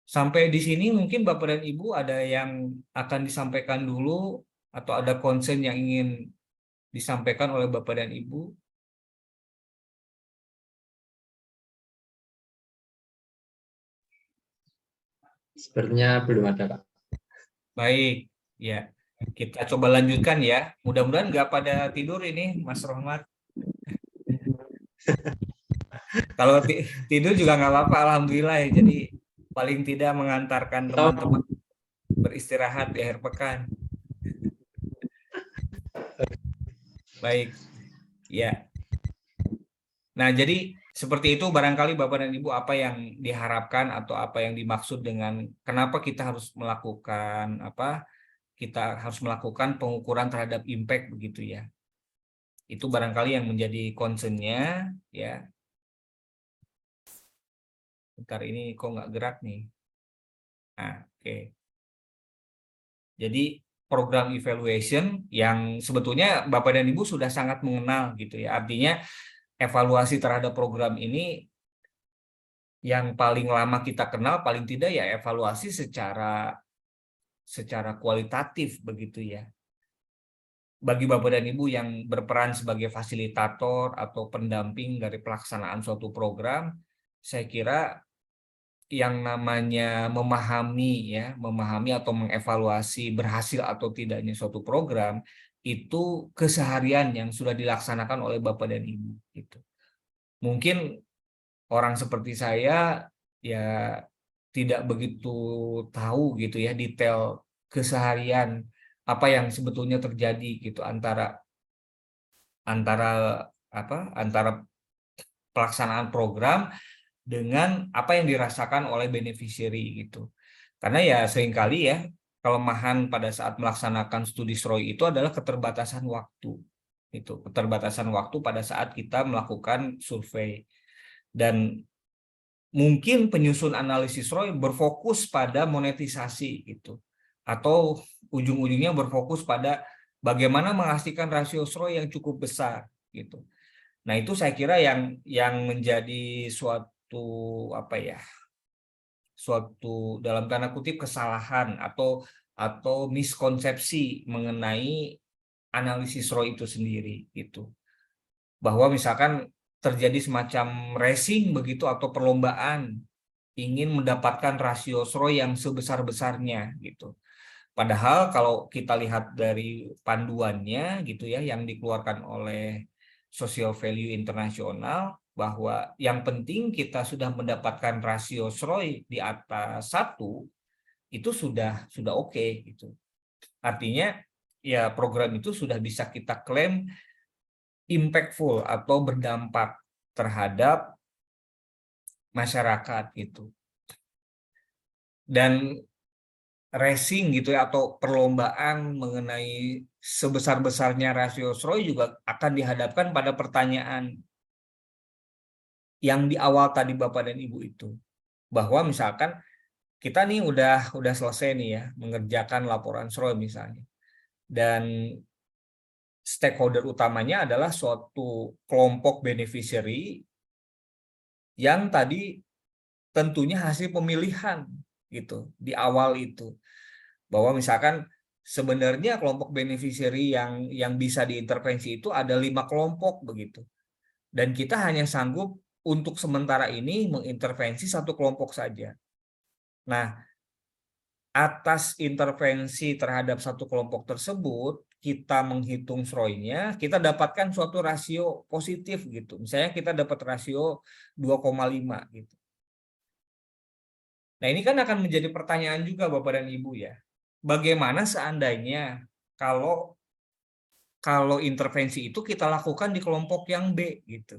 Sampai di sini mungkin Bapak dan Ibu ada yang akan disampaikan dulu atau ada concern yang ingin disampaikan oleh Bapak dan Ibu. Sepertinya belum ada, Pak. Baik, ya. Kita coba lanjutkan ya. Mudah-mudahan nggak pada tidur ini, Mas Rohmat. Kalau tidur juga nggak apa-apa, alhamdulillah ya. Jadi paling tidak mengantarkan Atau teman-teman beristirahat di akhir pekan. Baik, ya. Nah, jadi seperti itu barangkali Bapak dan Ibu apa yang diharapkan atau apa yang dimaksud dengan kenapa kita harus melakukan pengukuran terhadap impact begitu ya. Itu barangkali yang menjadi concern-nya ya. Bentar ini kok nggak gerak nih. Nah, oke. Jadi program evaluation yang sebetulnya Bapak dan Ibu sudah sangat mengenal gitu ya. Artinya evaluasi terhadap program ini yang paling lama kita kenal paling tidak ya evaluasi secara kualitatif begitu ya. Bagi Bapak dan Ibu yang berperan sebagai fasilitator atau pendamping dari pelaksanaan suatu program, saya kira yang namanya memahami atau mengevaluasi berhasil atau tidaknya suatu program itu keseharian yang sudah dilaksanakan oleh Bapak dan Ibu gitu. Mungkin orang seperti saya ya tidak begitu tahu gitu ya detail keseharian apa yang sebetulnya terjadi gitu antara antara antara pelaksanaan program dengan apa yang dirasakan oleh beneficiary gitu. Karena ya seringkali ya kelemahan pada saat melaksanakan studi SROI itu adalah keterbatasan waktu. Itu keterbatasan waktu pada saat kita melakukan survei. Dan mungkin penyusun analisis ROI berfokus pada monetisasi gitu. Atau ujung-ujungnya berfokus pada bagaimana menghasilkan rasio ROI yang cukup besar gitu. Nah, itu saya kira yang menjadi suatu dalam tanda kutip kesalahan atau miskonsepsi mengenai analisis ROI itu sendiri gitu. Bahwa misalkan terjadi semacam racing begitu atau perlombaan ingin mendapatkan rasio ROI yang sebesar-besarnya gitu. Padahal kalau kita lihat dari panduannya gitu ya yang dikeluarkan oleh Social Value Internasional bahwa yang penting kita sudah mendapatkan rasio ROI di atas 1 itu sudah oke gitu. Artinya ya program itu sudah bisa kita klaim impactful atau berdampak terhadap masyarakat gitu. Dan racing gitu ya atau perlombaan mengenai sebesar-besarnya rasio ROI juga akan dihadapkan pada pertanyaan yang di awal tadi Bapak dan Ibu itu. Bahwa misalkan kita nih udah selesai nih ya mengerjakan laporan ROI misalnya. Dan stakeholder utamanya adalah suatu kelompok beneficiary yang tadi tentunya hasil pemilihan gitu di awal itu. Bahwa misalkan sebenarnya kelompok beneficiary yang bisa diintervensi itu ada 5 kelompok begitu. Dan kita hanya sanggup untuk sementara ini mengintervensi satu kelompok saja. Nah, atas intervensi terhadap satu kelompok tersebut, kita menghitung SROI-nya, kita dapatkan suatu rasio positif gitu. Misalnya kita dapat rasio 2,5 gitu. Nah, ini kan akan menjadi pertanyaan juga Bapak dan Ibu ya. Bagaimana seandainya kalau kalau intervensi itu kita lakukan di kelompok yang B gitu.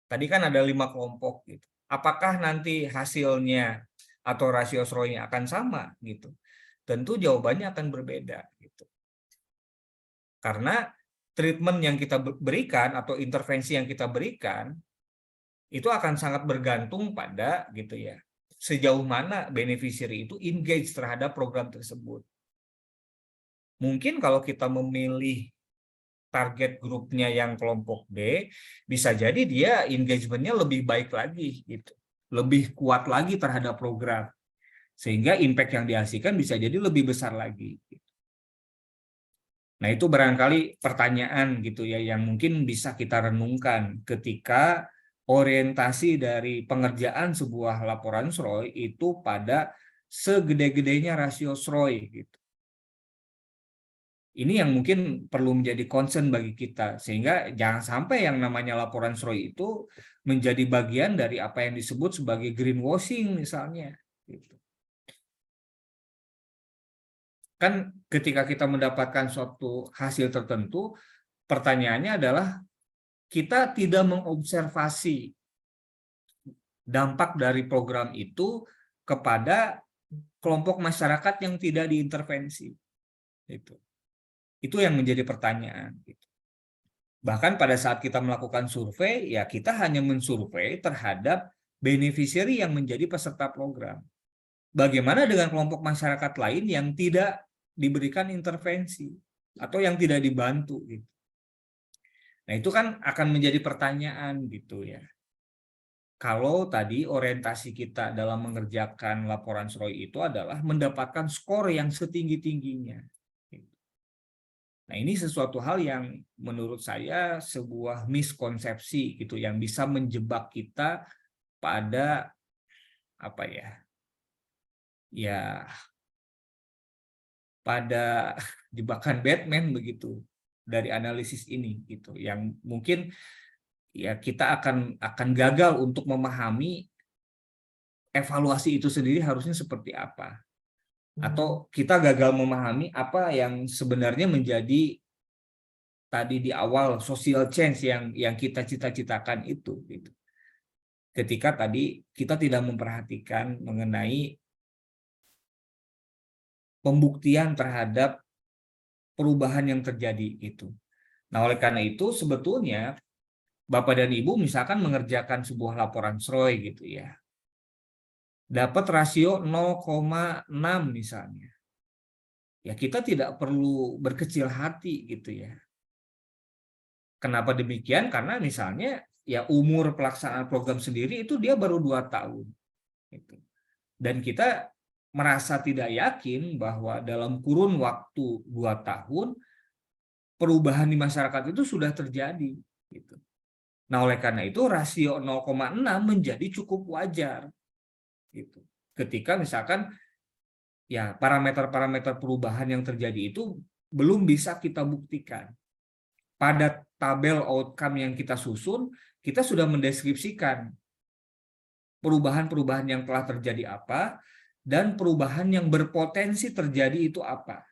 Tadi kan ada 5 kelompok gitu. Apakah nanti hasilnya atau rasio SROI-nya akan sama gitu? Tentu jawabannya akan berbeda gitu. Karena treatment yang kita berikan atau intervensi yang kita berikan itu akan sangat bergantung pada gitu ya, sejauh mana beneficiary itu engage terhadap program tersebut. Mungkin kalau kita memilih target grupnya yang kelompok B, bisa jadi dia engagement-nya lebih baik lagi gitu. Lebih kuat lagi terhadap program. Sehingga impact yang dihasilkan bisa jadi lebih besar lagi. Nah, itu barangkali pertanyaan gitu ya yang mungkin bisa kita renungkan ketika orientasi dari pengerjaan sebuah laporan SROI itu pada segede-gedenya rasio SROI gitu. Ini yang mungkin perlu menjadi concern bagi kita sehingga jangan sampai yang namanya laporan SROI itu menjadi bagian dari apa yang disebut sebagai greenwashing misalnya gitu. Kan ketika kita mendapatkan suatu hasil tertentu, pertanyaannya adalah kita tidak mengobservasi dampak dari program itu kepada kelompok masyarakat yang tidak diintervensi. Itu yang menjadi pertanyaan. Bahkan pada saat kita melakukan survei, ya kita hanya mensurvei terhadap beneficiary yang menjadi peserta program. Bagaimana dengan kelompok masyarakat lain yang tidak diberikan intervensi atau yang tidak dibantu gitu. Nah, itu kan akan menjadi pertanyaan gitu ya. Kalau tadi orientasi kita dalam mengerjakan laporan SROI itu adalah mendapatkan skor yang setinggi-tingginya. Nah, ini sesuatu hal yang menurut saya sebuah miskonsepsi gitu yang bisa menjebak kita pada apa ya? Ya, pada jebakan Batman begitu dari analisis ini gitu yang mungkin ya kita akan gagal untuk memahami evaluasi itu sendiri harusnya seperti apa atau kita gagal memahami apa yang sebenarnya menjadi tadi di awal social change yang kita cita-citakan itu gitu. Ketika tadi kita tidak memperhatikan mengenai pembuktian terhadap perubahan yang terjadi itu. Nah, oleh karena itu sebetulnya Bapak dan Ibu misalkan mengerjakan sebuah laporan SROI gitu ya. Dapat rasio 0,6 misalnya. Ya kita tidak perlu berkecil hati gitu ya. Kenapa demikian? Karena misalnya ya umur pelaksanaan program sendiri itu dia baru 2 tahun. Gitu. Dan kita merasa tidak yakin bahwa dalam kurun waktu 2 tahun perubahan di masyarakat itu sudah terjadi. Gitu. Nah, oleh karena itu rasio 0,6 menjadi cukup wajar. Gitu. Ketika misalkan ya parameter-parameter perubahan yang terjadi itu belum bisa kita buktikan. Pada tabel outcome yang kita susun, kita sudah mendeskripsikan perubahan-perubahan yang telah terjadi apa dan perubahan yang berpotensi terjadi itu apa.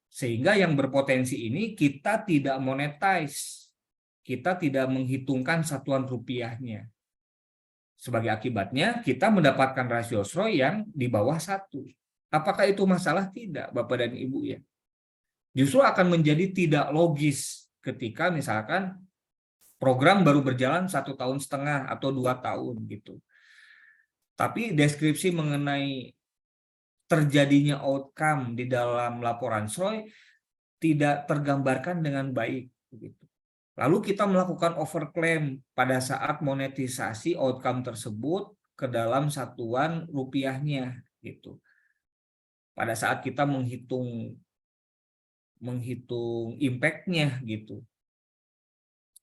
Sehingga yang berpotensi ini kita tidak monetize, kita tidak menghitungkan satuan rupiahnya. Sebagai akibatnya, kita mendapatkan rasio SROI yang di bawah 1. Apakah itu masalah? Tidak, Bapak dan Ibu ya. Justru akan menjadi tidak logis ketika misalkan program baru berjalan 1,5 tahun atau 2 tahun gitu. Tapi deskripsi mengenai terjadinya outcome di dalam laporan SROI tidak tergambarkan dengan baik. Lalu kita melakukan overclaim pada saat monetisasi outcome tersebut ke dalam satuan rupiahnya gitu. Pada saat kita menghitung impact-nya gitu.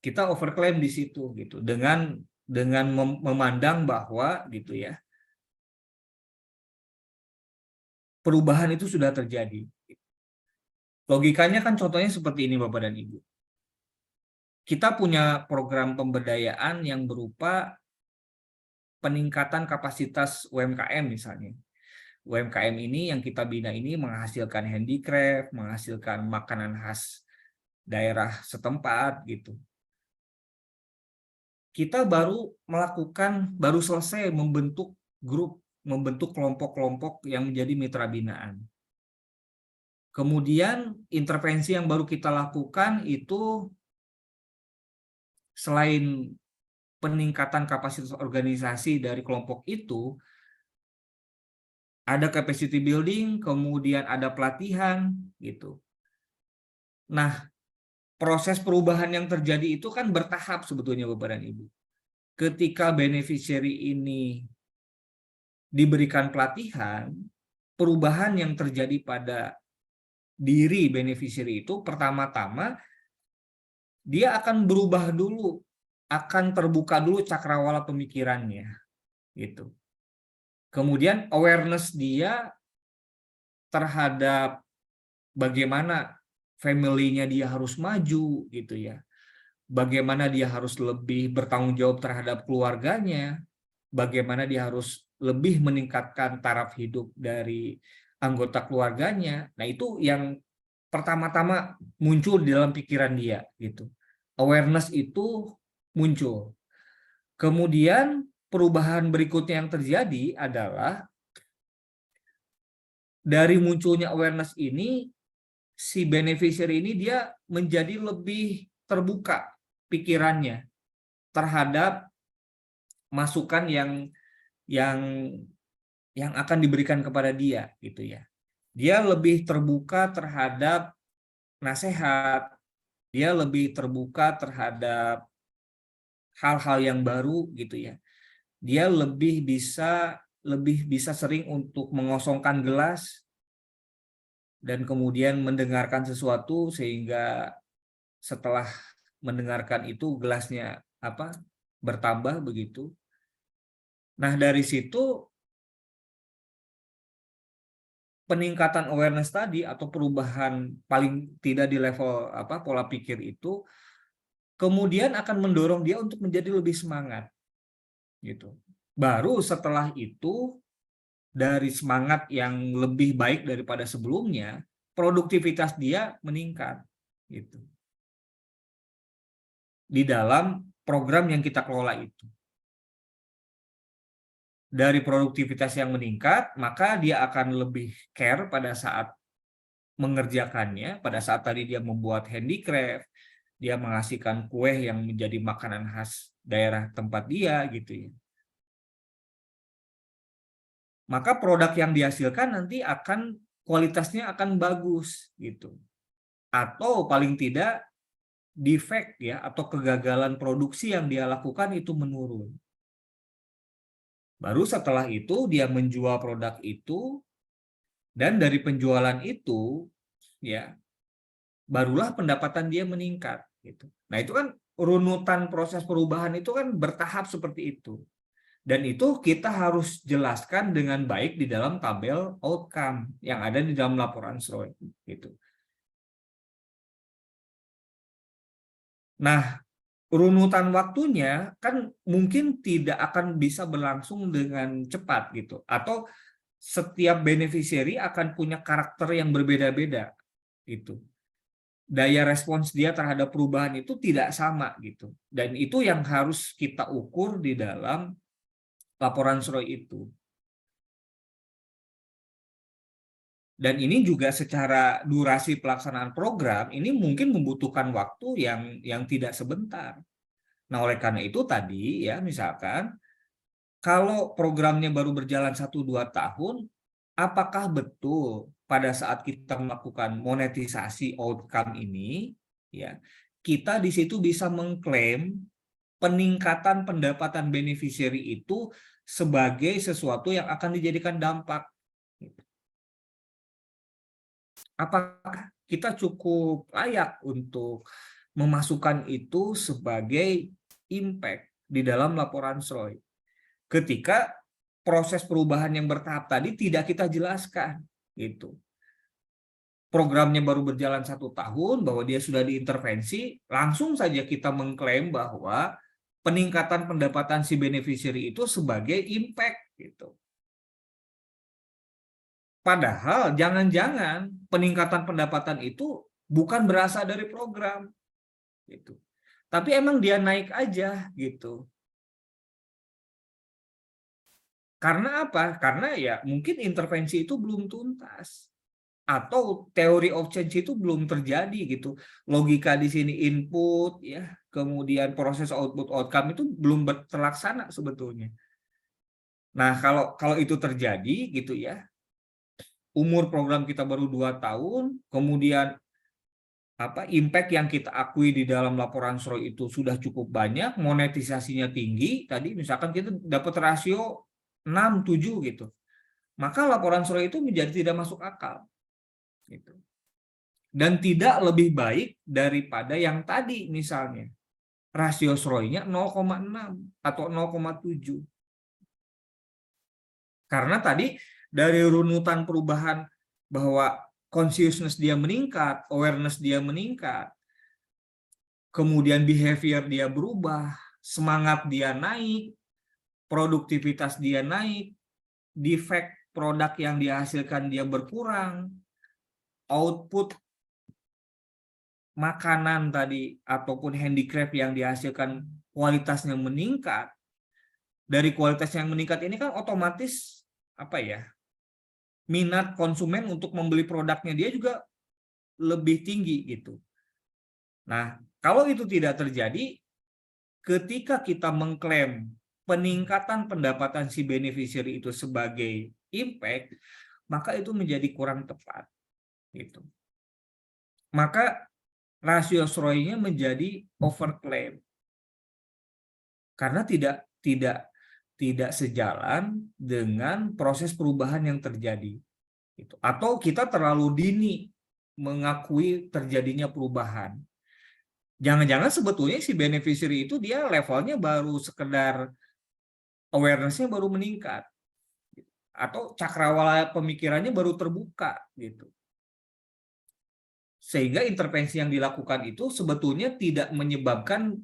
Kita overclaim di situ gitu dengan memandang bahwa gitu ya. Perubahan itu sudah terjadi. Logikanya kan contohnya seperti ini Bapak dan Ibu. Kita punya program pemberdayaan yang berupa peningkatan kapasitas UMKM misalnya. UMKM ini yang kita bina ini menghasilkan handicraft, menghasilkan makanan khas daerah setempat gitu. Kita baru selesai membentuk grup, membentuk kelompok-kelompok yang menjadi mitra binaan. Kemudian intervensi yang baru kita lakukan itu selain peningkatan kapasitas organisasi dari kelompok itu, ada capacity building, kemudian ada pelatihan gitu. Nah, proses perubahan yang terjadi itu kan bertahap sebetulnya Bapak dan Ibu. Ketika beneficiary ini diberikan pelatihan, perubahan yang terjadi pada diri beneficiary itu pertama-tama dia akan berubah dulu, akan terbuka dulu cakrawala pemikirannya gitu. Kemudian awareness dia terhadap bagaimana family-nya dia harus maju gitu ya. Bagaimana dia harus lebih bertanggung jawab terhadap keluarganya, bagaimana dia harus lebih meningkatkan taraf hidup dari anggota keluarganya. Nah, itu yang pertama-tama muncul di dalam pikiran dia gitu. Awareness itu muncul. Kemudian perubahan berikutnya yang terjadi adalah dari munculnya awareness ini, si beneficiary ini dia menjadi lebih terbuka pikirannya terhadap masukan yang yang akan diberikan kepada dia gitu ya. Dia lebih terbuka terhadap nasihat, dia lebih terbuka terhadap hal-hal yang baru gitu ya. Dia lebih bisa sering untuk mengosongkan gelas dan kemudian mendengarkan sesuatu sehingga setelah mendengarkan itu gelasnya bertambah begitu. Nah, dari situ peningkatan awareness tadi atau perubahan paling tidak di level pola pikir itu kemudian akan mendorong dia untuk menjadi lebih semangat gitu. Baru setelah itu dari semangat yang lebih baik daripada sebelumnya, produktivitas dia meningkat gitu. Di dalam program yang kita kelola itu. Dari produktivitas yang meningkat, maka dia akan lebih care pada saat mengerjakannya, pada saat tadi dia membuat handicraft, dia menghasilkan kue yang menjadi makanan khas daerah tempat dia gitu ya. Maka produk yang dihasilkan nanti kualitasnya akan bagus gitu. Atau paling tidak defect ya atau kegagalan produksi yang dia lakukan itu menurun. Baru setelah itu dia menjual produk itu dan dari penjualan itu ya barulah pendapatan dia meningkat gitu. Nah, itu kan runutan proses perubahan itu kan bertahap seperti itu. Dan itu kita harus jelaskan dengan baik di dalam tabel outcome yang ada di dalam laporan SROI gitu. Nah, runutan waktunya kan mungkin tidak akan bisa berlangsung dengan cepat gitu, atau setiap beneficiary akan punya karakter yang berbeda-beda gitu. Daya respons dia terhadap perubahan itu tidak sama gitu, dan itu yang harus kita ukur di dalam laporan SROI itu. Dan ini juga secara durasi pelaksanaan program ini mungkin membutuhkan waktu yang tidak sebentar. Nah, oleh karena itu tadi ya misalkan kalau programnya baru berjalan 1-2 tahun, apakah betul pada saat kita melakukan monetisasi outcome ini ya, kita di situ bisa mengklaim peningkatan pendapatan beneficiary itu sebagai sesuatu yang akan dijadikan dampak. Apakah kita cukup layak untuk memasukkan itu sebagai impact di dalam laporan SROI ketika proses perubahan yang bertahap tadi tidak kita jelaskan gitu. Programnya baru berjalan 1 tahun, bahwa dia sudah diintervensi, langsung saja kita mengklaim bahwa peningkatan pendapatan si beneficiary itu sebagai impact gitu. Padahal jangan-jangan peningkatan pendapatan itu bukan berasal dari program gitu. Tapi emang dia naik aja gitu. Karena apa? Karena ya mungkin intervensi itu belum tuntas atau teori of change itu belum terjadi gitu. Logika di sini input ya, kemudian proses output outcome itu belum terlaksana sebetulnya. Nah, kalau itu terjadi gitu ya, umur program kita baru 2 tahun, kemudian impact yang kita akui di dalam laporan SROI itu sudah cukup banyak, monetisasinya tinggi, tadi misalkan kita dapat rasio 6, 7 gitu. Maka laporan SROI itu menjadi tidak masuk akal. Gitu. Dan tidak lebih baik daripada yang tadi misalnya. Rasio SROI-nya 0,6 atau 0,7. Karena tadi dari runutan perubahan bahwa consciousness dia meningkat, awareness dia meningkat, kemudian behavior dia berubah, semangat dia naik, produktivitas dia naik, defect produk yang dihasilkan dia berkurang, output makanan tadi ataupun handicraft yang dihasilkan kualitasnya meningkat. Dari kualitas yang meningkat ini kan otomatis minat konsumen untuk membeli produknya dia juga lebih tinggi gitu. Nah, kalau itu tidak terjadi, ketika kita mengklaim peningkatan pendapatan si beneficiary itu sebagai impact, maka itu menjadi kurang tepat gitu. Maka rasio SROI-nya menjadi overclaim karena tidak sejalan dengan proses perubahan yang terjadi. Atau kita terlalu dini mengakui terjadinya perubahan. Jangan-jangan sebetulnya si beneficiary itu dia levelnya baru sekedar awareness-nya baru meningkat. Atau cakrawala pemikirannya baru terbuka gitu. Sehingga intervensi yang dilakukan itu sebetulnya tidak menyebabkan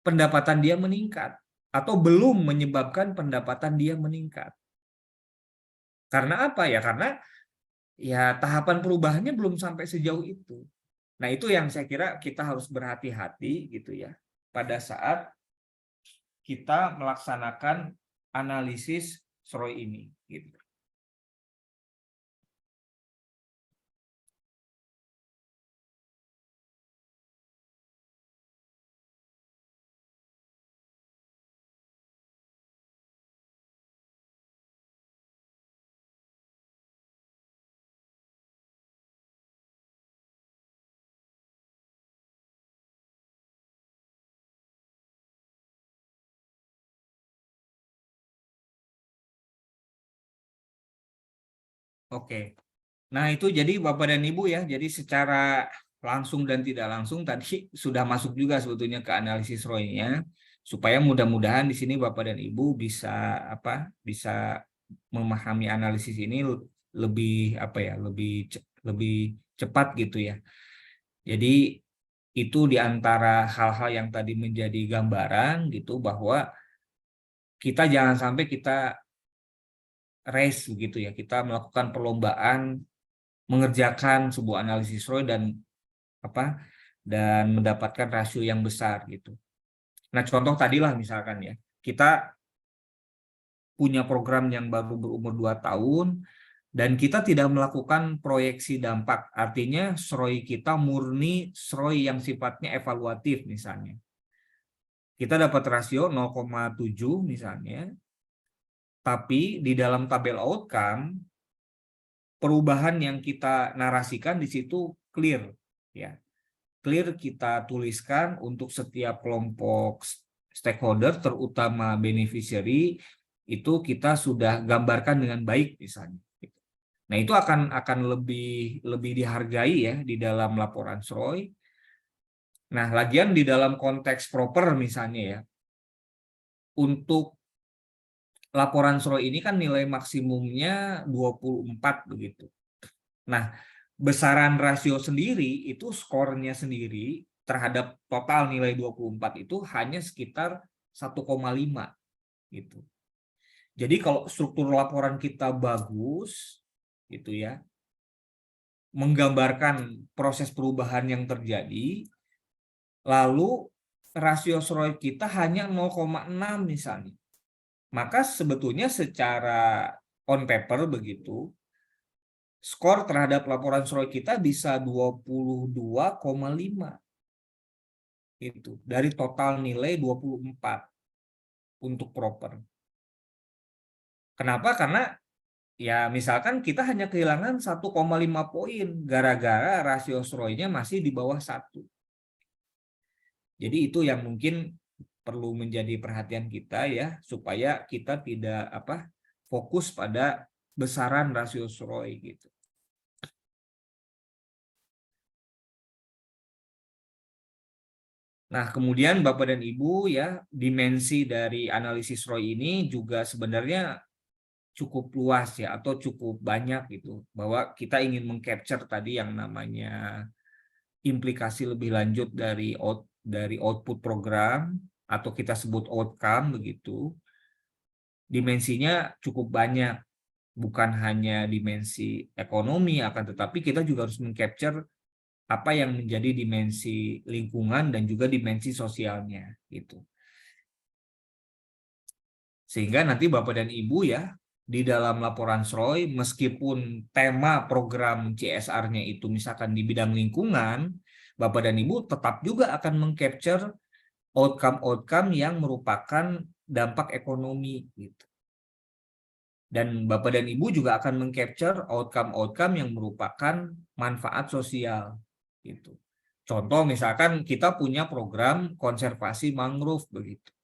pendapatan dia meningkat. Atau belum menyebabkan pendapatan dia meningkat. Karena apa ya? Karena ya tahapan perubahannya belum sampai sejauh itu. Nah, itu yang saya kira kita harus berhati-hati gitu ya pada saat kita melaksanakan analisis SROI ini gitu. Oke. Nah, itu jadi Bapak dan Ibu ya. Jadi secara langsung dan tidak langsung tadi sudah masuk juga sebetulnya ke analisis ROI-nya supaya mudah-mudahan di sini Bapak dan Ibu bisa bisa memahami analisis ini lebih lebih cepat gitu ya. Jadi itu di antara hal-hal yang tadi menjadi gambaran gitu bahwa kita jangan sampai kita race gitu ya. Kita melakukan perlombaan mengerjakan sebuah analisis ROI dan mendapatkan rasio yang besar gitu. Nah, contoh tadilah misalkan ya, kita punya program yang baru berumur 2 tahun dan kita tidak melakukan proyeksi dampak. Artinya SROI kita murni SROI yang sifatnya evaluatif misalnya. Kita dapat rasio 0,7 misalnya. Tapi di dalam tabel outcome perubahan yang kita narasikan di situ clear ya. Clear kita tuliskan untuk setiap kelompok stakeholder terutama beneficiary itu kita sudah gambarkan dengan baik misalnya. Nah, itu akan lebih dihargai ya di dalam laporan SROI. Nah, lagian di dalam konteks proper misalnya ya. Untuk laporan SROI ini kan nilai maksimumnya 24 begitu. Nah, besaran rasio sendiri itu skornya sendiri terhadap total nilai 24 itu hanya sekitar 1,5 gitu. Jadi kalau struktur laporan kita bagus, gitu ya. Menggambarkan proses perubahan yang terjadi, lalu rasio SROI kita hanya 0,6 misalnya. Maka sebetulnya secara on paper begitu, skor terhadap laporan SROI kita bisa 22,5 itu dari total nilai 24 untuk proper. Kenapa? Karena ya misalkan kita hanya kehilangan 1,5 poin gara-gara rasio SROI-nya masih di bawah 1. Jadi itu yang mungkin perlu menjadi perhatian kita ya, supaya kita tidak fokus pada besaran rasio SROI gitu. Nah, kemudian Bapak dan Ibu ya, dimensi dari analisis ROI ini juga sebenarnya cukup luas ya, atau cukup banyak gitu, bahwa kita ingin mengcapture tadi yang namanya implikasi lebih lanjut dari output program, atau kita sebut outcome begitu. Dimensinya cukup banyak, bukan hanya dimensi ekonomi, akan tetapi kita juga harus mengcapture apa yang menjadi dimensi lingkungan dan juga dimensi sosialnya gitu. Sehingga nanti Bapak dan Ibu ya, di dalam laporan SROI, meskipun tema program CSR-nya itu misalkan di bidang lingkungan, Bapak dan Ibu tetap juga akan mengcapture outcome-outcome yang merupakan dampak ekonomi gitu. Dan Bapak dan Ibu juga akan mengcapture outcome-outcome yang merupakan manfaat sosial gitu. Contoh misalkan kita punya program konservasi mangrove begitu,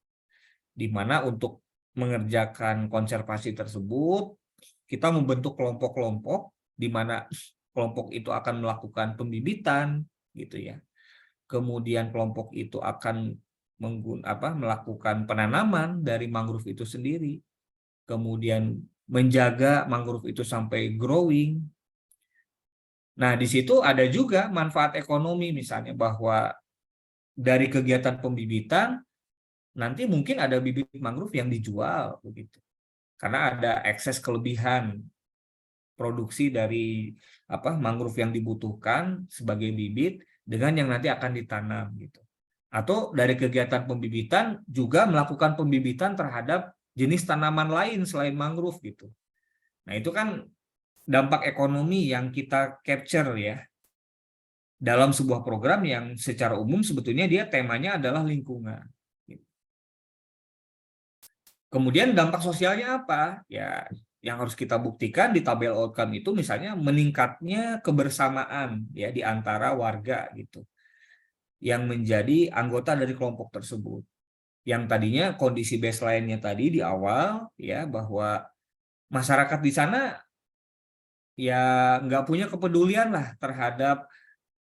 di mana untuk mengerjakan konservasi tersebut kita membentuk kelompok-kelompok, di mana kelompok itu akan melakukan pembibitan gitu ya. Kemudian kelompok itu akan melakukan penanaman dari mangrove itu sendiri, kemudian menjaga mangrove itu sampai growing. Nah, di situ ada juga manfaat ekonomi, misalnya bahwa dari kegiatan pembibitan nanti mungkin ada bibit mangrove yang dijual begitu. Karena ada ekses kelebihan produksi dari mangrove yang dibutuhkan sebagai bibit dengan yang nanti akan ditanam gitu. Atau dari kegiatan pembibitan juga melakukan pembibitan terhadap jenis tanaman lain selain mangrove gitu. Nah, itu kan dampak ekonomi yang kita capture ya dalam sebuah program yang secara umum sebetulnya dia temanya adalah lingkungan. Kemudian dampak sosialnya apa? Ya, yang harus kita buktikan di tabel outcome itu misalnya meningkatnya kebersamaan ya di antara warga gitu yang menjadi anggota dari kelompok tersebut. Yang tadinya kondisi baseline-nya tadi di awal ya bahwa masyarakat di sana ya nggak punya kepedulian lah terhadap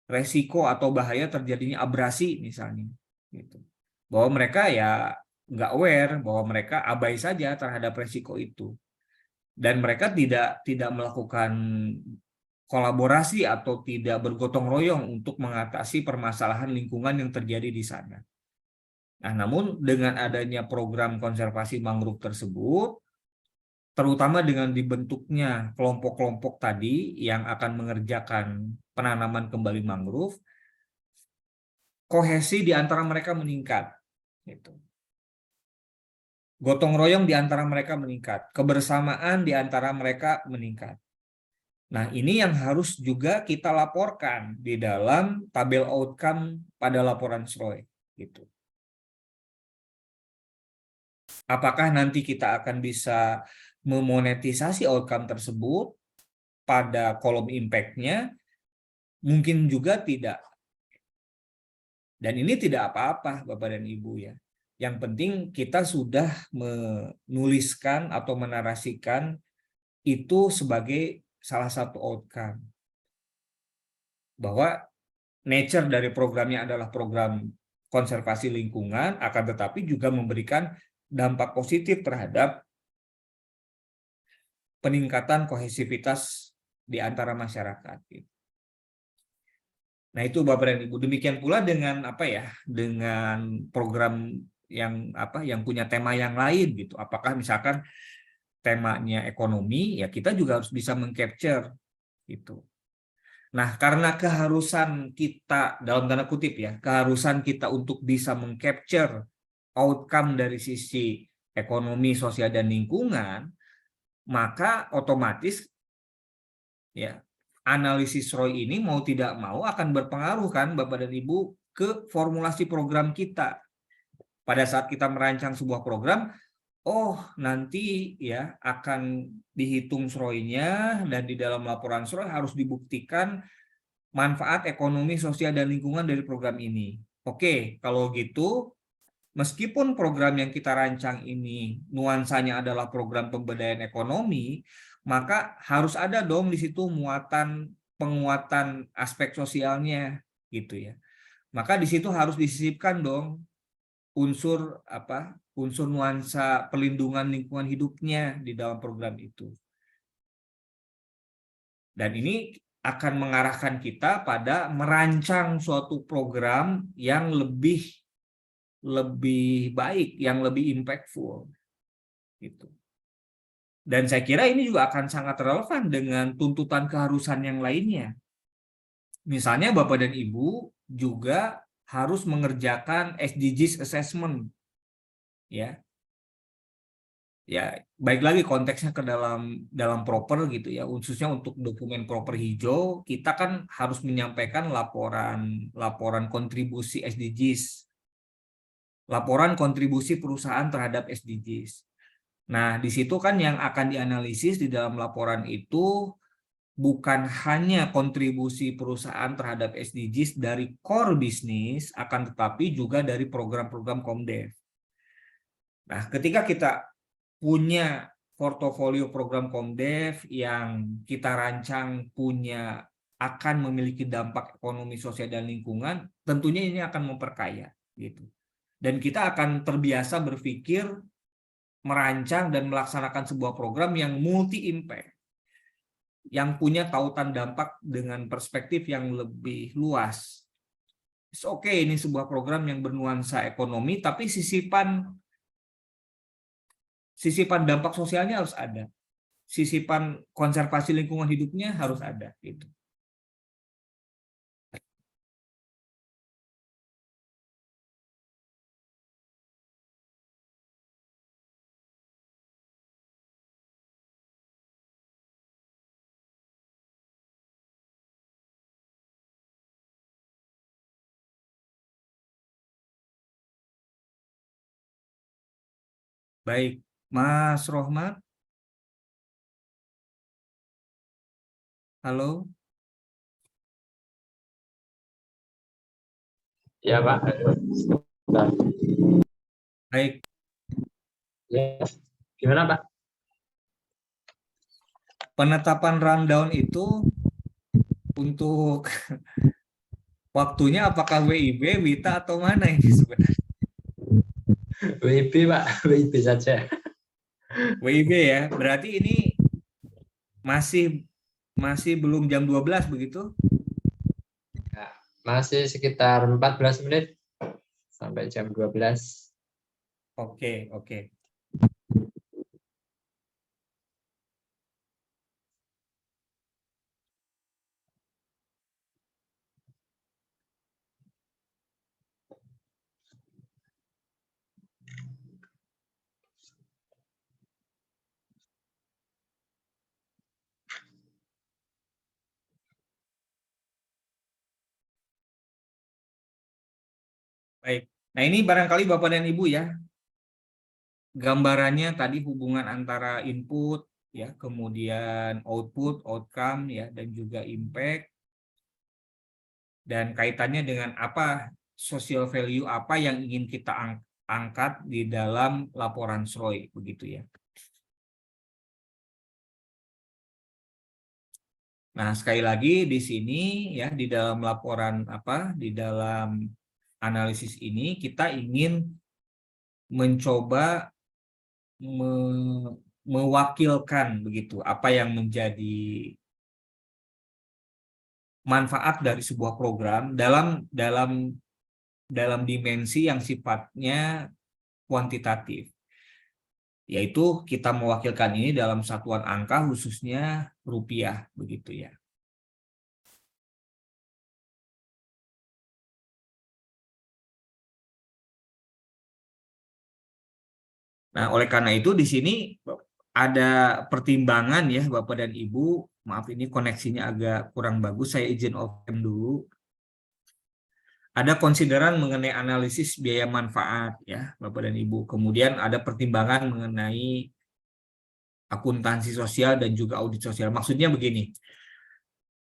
resiko atau bahaya terjadinya abrasi misalnya gitu. Bahwa mereka ya nggak aware, bahwa mereka abai saja terhadap resiko itu. Dan mereka tidak melakukan kolaborasi atau tidak bergotong royong untuk mengatasi permasalahan lingkungan yang terjadi di sana. Nah, namun dengan adanya program konservasi mangrove tersebut, terutama dengan dibentuknya kelompok-kelompok tadi yang akan mengerjakan penanaman kembali mangrove, kohesi di antara mereka meningkat. Gitu. Gotong royong di antara mereka meningkat, kebersamaan di antara mereka meningkat. Nah, ini yang harus juga kita laporkan di dalam tabel outcome pada laporan SROI. Gitu. Apakah nanti kita akan bisa memonetisasi outcome tersebut pada kolom impact-nya? Mungkin juga tidak. Dan ini tidak apa-apa, Bapak dan Ibu ya. Yang penting kita sudah menuliskan atau menarasikan itu sebagai salah satu outcome. Bahwa nature dari programnya adalah program konservasi lingkungan, akan tetapi juga memberikan dampak positif terhadap peningkatan kohesivitas di antara masyarakat. Nah, itu Bapak dan Ibu. Demikian pula dengan dengan program yang yang punya tema yang lain gitu. Apakah misalkan temanya ekonomi, ya kita juga harus bisa mengcapture gitu. Nah, karena keharusan kita, dalam tanda kutip ya, keharusan kita untuk bisa mengcapture outcome dari sisi ekonomi, sosial, dan lingkungan, maka otomatis ya analisis ROI ini mau tidak mau akan berpengaruh kan Bapak dan Ibu ke formulasi program kita. Pada saat kita merancang sebuah program, oh nanti ya akan dihitung SROI-nya dan di dalam laporan SROI harus dibuktikan manfaat ekonomi, sosial, dan lingkungan dari program ini. Oke, kalau gitu, meskipun program yang kita rancang ini nuansanya adalah program pemberdayaan ekonomi, maka harus ada dong di situ penguatan aspek sosialnya, gitu ya. Maka di situ harus disisipkan dong unsur unsur nuansa pelindungan lingkungan hidupnya di dalam program itu. Dan ini akan mengarahkan kita pada merancang suatu program yang lebih baik, yang lebih impactful. Gitu. Dan saya kira ini juga akan sangat relevan dengan tuntutan keharusan yang lainnya. Misalnya Bapak dan Ibu juga harus mengerjakan SDGs assessment. Ya, ya baik lagi konteksnya ke dalam proper gitu ya, khususnya untuk dokumen proper hijau kita kan harus menyampaikan laporan kontribusi SDGs, laporan kontribusi perusahaan terhadap SDGs. Nah di situ kan yang akan dianalisis di dalam laporan itu bukan hanya kontribusi perusahaan terhadap SDGs dari core bisnis, akan tetapi juga dari program-program Komdev. Nah ketika kita punya portofolio program Komdev yang kita rancang akan memiliki dampak ekonomi, sosial, dan lingkungan, tentunya ini akan memperkaya gitu. Dan kita akan terbiasa berpikir, merancang dan melaksanakan sebuah program yang multi impact, yang punya tautan dampak dengan perspektif yang lebih luas. Oke, ini sebuah program yang bernuansa ekonomi, tapi sisipan dampak sosialnya harus ada, sisipan konservasi lingkungan hidupnya harus ada gitu. Baik, Mas Rohmat, halo. Ya, Pak. Nah, Baik, ya. Gimana, Pak? penetapan rundown itu untuk waktunya apakah WIB, WITA, atau mana ini sebenarnya? WIB, Pak. WIB saja. WIB ya, berarti ini masih belum jam 12 begitu? Ya, masih sekitar 14 menit sampai jam 12. Oke, oke. Baik. Nah, ini barangkali Bapak dan Ibu ya, gambarannya tadi hubungan antara input ya, kemudian output, outcome ya, dan juga impact, dan kaitannya dengan apa social value apa yang ingin kita angkat di dalam laporan SROI begitu ya. Nah, sekali lagi di sini ya, di dalam laporan di dalam analisis ini kita ingin mencoba mewakilkan begitu apa yang menjadi manfaat dari sebuah program dalam dimensi yang sifatnya kuantitatif. yaitu kita mewakilkan ini dalam satuan angka khususnya rupiah begitu ya. Nah, oleh karena itu di sini ada pertimbangan ya Bapak dan Ibu. Maaf ini koneksinya agak kurang bagus. Saya izin off-cam dulu. Ada konsideran mengenai analisis biaya manfaat ya Bapak dan Ibu. Kemudian ada pertimbangan mengenai akuntansi sosial dan juga audit sosial. Maksudnya begini,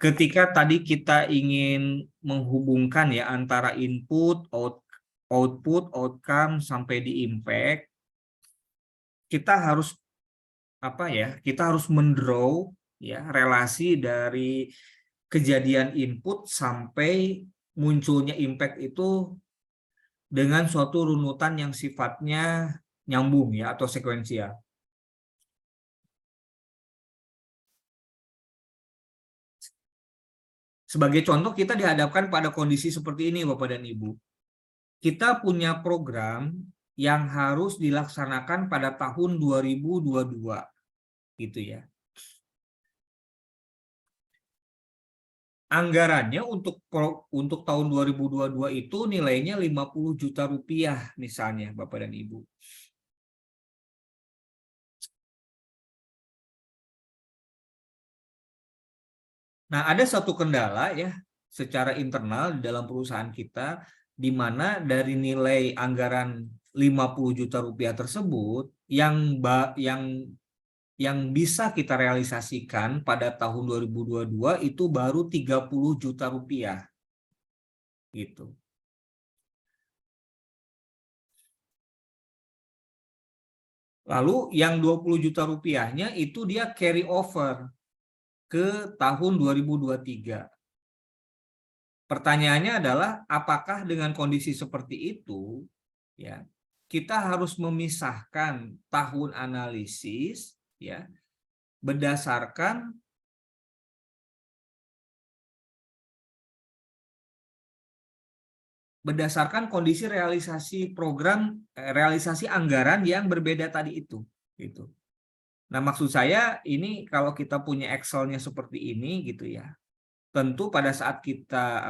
ketika tadi kita ingin menghubungkan ya antara input, output, outcome sampai di impact, kita harus apa ya? Kita harus mendraw ya relasi dari kejadian input sampai munculnya impact itu dengan suatu runutan yang sifatnya nyambung ya atau sekuensial. Sebagai contoh kita dihadapkan pada kondisi seperti ini Bapak dan Ibu. Kita punya program yang harus dilaksanakan pada tahun 2022 gitu ya. Anggarannya untuk tahun 2022 itu nilainya 50 juta rupiah misalnya Bapak dan Ibu. Nah, ada satu kendala ya secara internal di dalam perusahaan kita di mana dari nilai anggaran 50 juta rupiah tersebut yang bisa kita realisasikan pada tahun 2022 itu baru 30 juta rupiah gitu. Lalu yang 20 juta rupiahnya itu dia carry over ke tahun 2023. Pertanyaannya adalah apakah dengan kondisi seperti itu ya kita harus memisahkan tahun analisis ya berdasarkan kondisi realisasi anggaran yang berbeda tadi itu gitu. Nah, maksud saya ini kalau kita punya Excel-nya seperti ini gitu ya. Tentu pada saat kita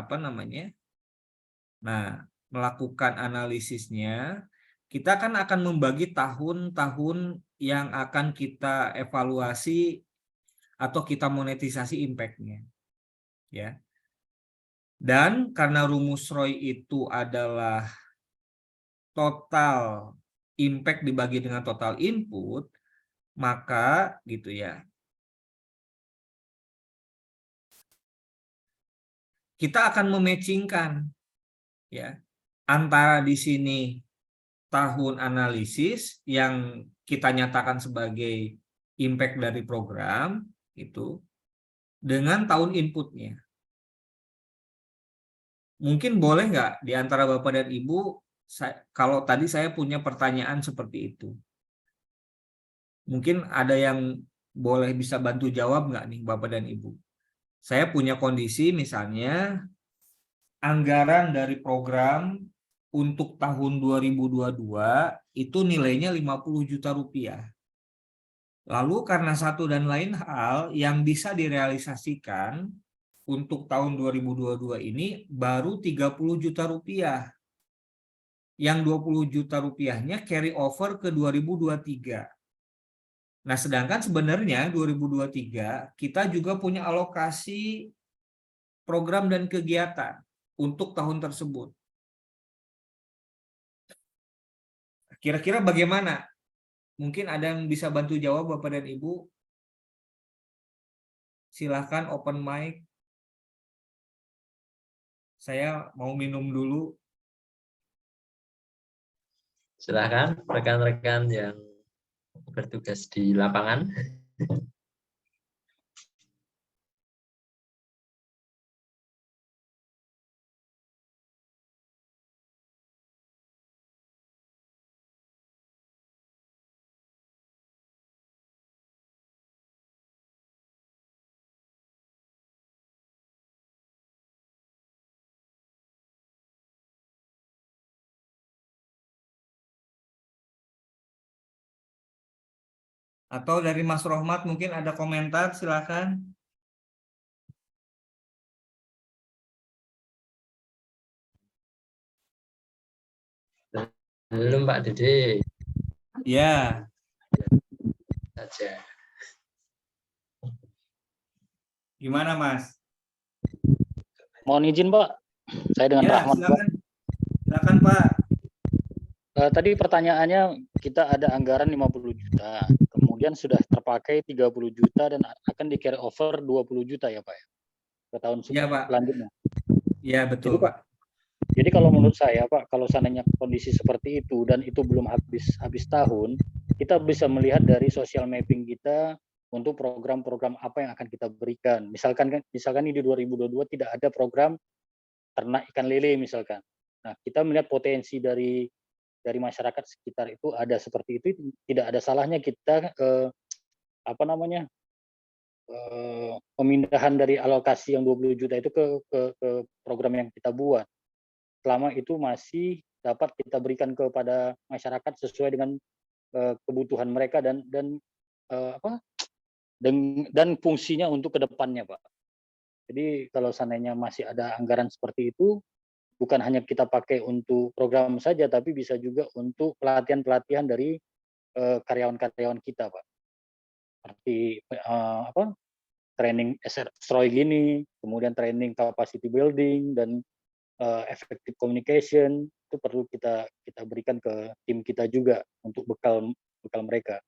melakukan analisisnya, kita kan akan membagi tahun-tahun yang akan kita evaluasi atau kita monetisasi impact-nya ya. Dan karena rumus ROI itu adalah total impact dibagi dengan total input, maka gitu ya. Kita akan mematchingkan ya antara di sini tahun analisis yang kita nyatakan sebagai impact dari program itu dengan tahun inputnya. Mungkin boleh nggak di antara Bapak dan Ibu, kalau tadi saya punya pertanyaan seperti itu. Mungkin ada yang boleh bisa bantu jawab nggak nih Bapak dan Ibu. Saya punya kondisi misalnya anggaran dari program untuk tahun 2022 itu nilainya 50 juta rupiah. Lalu karena satu dan lain hal yang bisa direalisasikan untuk tahun 2022 ini baru 30 juta rupiah. Yang 20 juta rupiahnya carry over ke 2023. Nah, sedangkan sebenarnya 2023 kita juga punya alokasi program dan kegiatan untuk tahun tersebut. Kira-kira bagaimana? Mungkin ada yang bisa bantu jawab Bapak dan Ibu? Silahkan open mic. Saya mau minum dulu. Silakan rekan-rekan yang bertugas di lapangan. Atau dari Mas Rohmat mungkin ada komentar, silakan. Belum Pak Dede Ya, saja. gimana Mas? Mohon izin Pak, saya dengan Ya, Rahmat Pak. silakan Pak. Tadi pertanyaannya kita ada anggaran 50 juta, kemudian sudah terpakai 30 juta dan akan di carry over 20 juta ya Pak ya, ke tahun Ya Pak, selanjutnya. ya Jadi betul Pak, jadi kalau menurut saya Pak, kalau seandainya kondisi seperti itu dan itu belum habis tahun, kita bisa melihat dari social mapping kita untuk program-program apa yang akan kita berikan. Misalkan ini di 2022 tidak ada program ternak ikan lele misalkan. Nah, kita melihat potensi dari masyarakat sekitar itu ada seperti itu, tidak ada salahnya kita pemindahan dari alokasi yang 20 juta itu ke program yang kita buat. Selama itu masih dapat kita berikan kepada masyarakat sesuai dengan kebutuhan mereka dan fungsinya untuk kedepannya, Pak. Jadi kalau seandainya masih ada anggaran seperti itu, bukan hanya kita pakai untuk program saja, tapi bisa juga untuk pelatihan-pelatihan dari karyawan-karyawan kita, Pak. Seperti training SROI gini, kemudian training capacity building dan effective communication itu perlu kita berikan ke tim kita juga untuk bekal mereka.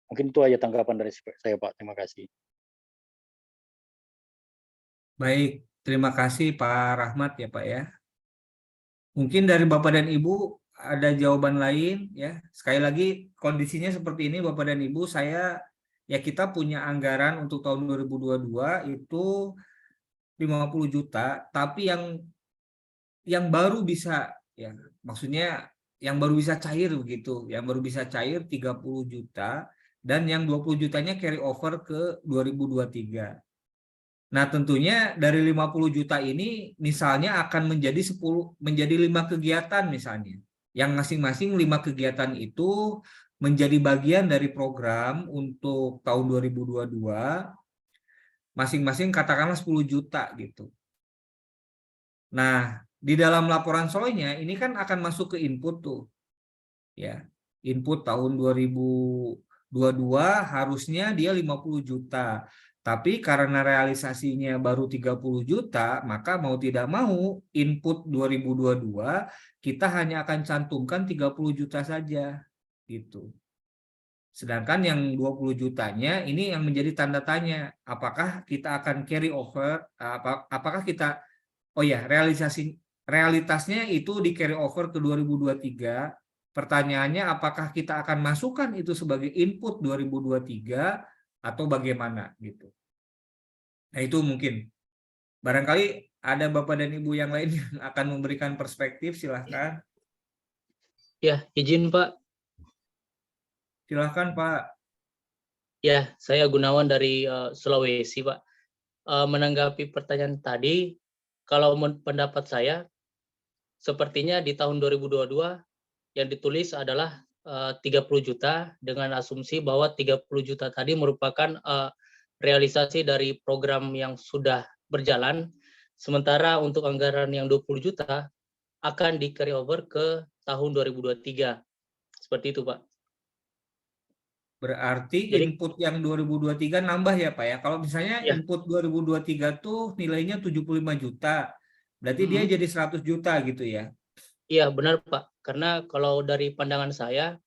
Mungkin itu aja tanggapan dari saya Pak. Terima kasih. Baik, terima kasih Pak Rahmat ya Pak ya. Mungkin dari Bapak dan Ibu ada jawaban lain ya. Sekali lagi kondisinya seperti ini Bapak dan Ibu, kita punya anggaran untuk tahun 2022 itu 50 juta, tapi yang baru bisa ya, maksudnya yang baru bisa cair begitu, yang baru bisa cair 30 juta dan yang 20 jutanya carry over ke 2023. Nah, tentunya dari 50 juta ini misalnya akan menjadi 5 kegiatan misalnya. Yang masing-masing 5 kegiatan itu menjadi bagian dari program untuk tahun 2022, masing-masing katakanlah 10 juta gitu. Nah, di dalam laporan SOI-nya ini kan akan masuk ke input tuh. Ya. Input tahun 2022 harusnya dia 50 juta. Tapi karena realisasinya baru 30 juta, maka mau tidak mau input 2022 kita hanya akan cantumkan 30 juta saja gitu. Sedangkan yang 20 jutanya ini yang menjadi tanda tanya, apakah kita akan carry over, apakah kita realitasnya itu di carry over ke 2023. Pertanyaannya apakah kita akan masukkan itu sebagai input 2023 atau bagaimana gitu. Nah, itu mungkin. Barangkali ada Bapak dan Ibu yang lain yang akan memberikan perspektif, silahkan. Ya, izin Pak. Silahkan Pak. Ya, saya Gunawan dari Sulawesi, Pak. Menanggapi pertanyaan tadi, kalau pendapat saya, sepertinya di tahun 2022 yang ditulis adalah 30 juta dengan asumsi bahwa 30 juta tadi merupakan realisasi dari program yang sudah berjalan, sementara untuk anggaran yang 20 juta akan di carry over ke tahun 2023. Seperti itu, Pak. Berarti Jadi, input yang 2023 nambah ya Pak ya. Kalau misalnya ya, input 2023 tuh nilainya 75 juta. Berarti dia jadi 100 juta gitu ya. iya benar Pak. Karena kalau dari pandangan saya,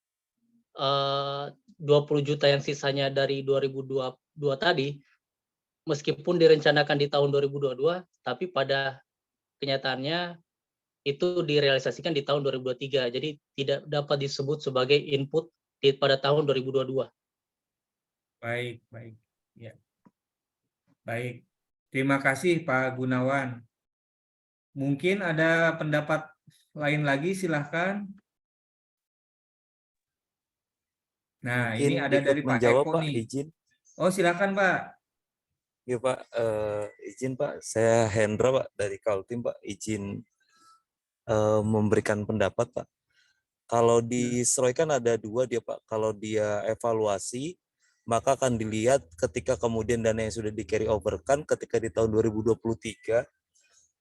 20 juta yang sisanya dari 2022 tadi, meskipun direncanakan di tahun 2022, tapi pada kenyataannya itu direalisasikan di tahun 2023. Jadi tidak dapat disebut sebagai input pada tahun 2022. Baik, baik. Ya. Baik. Terima kasih Pak Gunawan. Mungkin ada pendapat lain lagi, silahkan. Nah, Mungkin ini ada ikut dari Pak menjawab Eko Pak, nih. izin. Oh, silahkan Pak. Ya Pak, izin Pak, saya Hendra Pak dari Kaltim Pak, izin memberikan pendapat Pak. Kalau di SROI kan ada dua dia Pak, kalau dia evaluasi maka akan dilihat ketika kemudian dana yang sudah di carry over kan ketika di tahun 2023,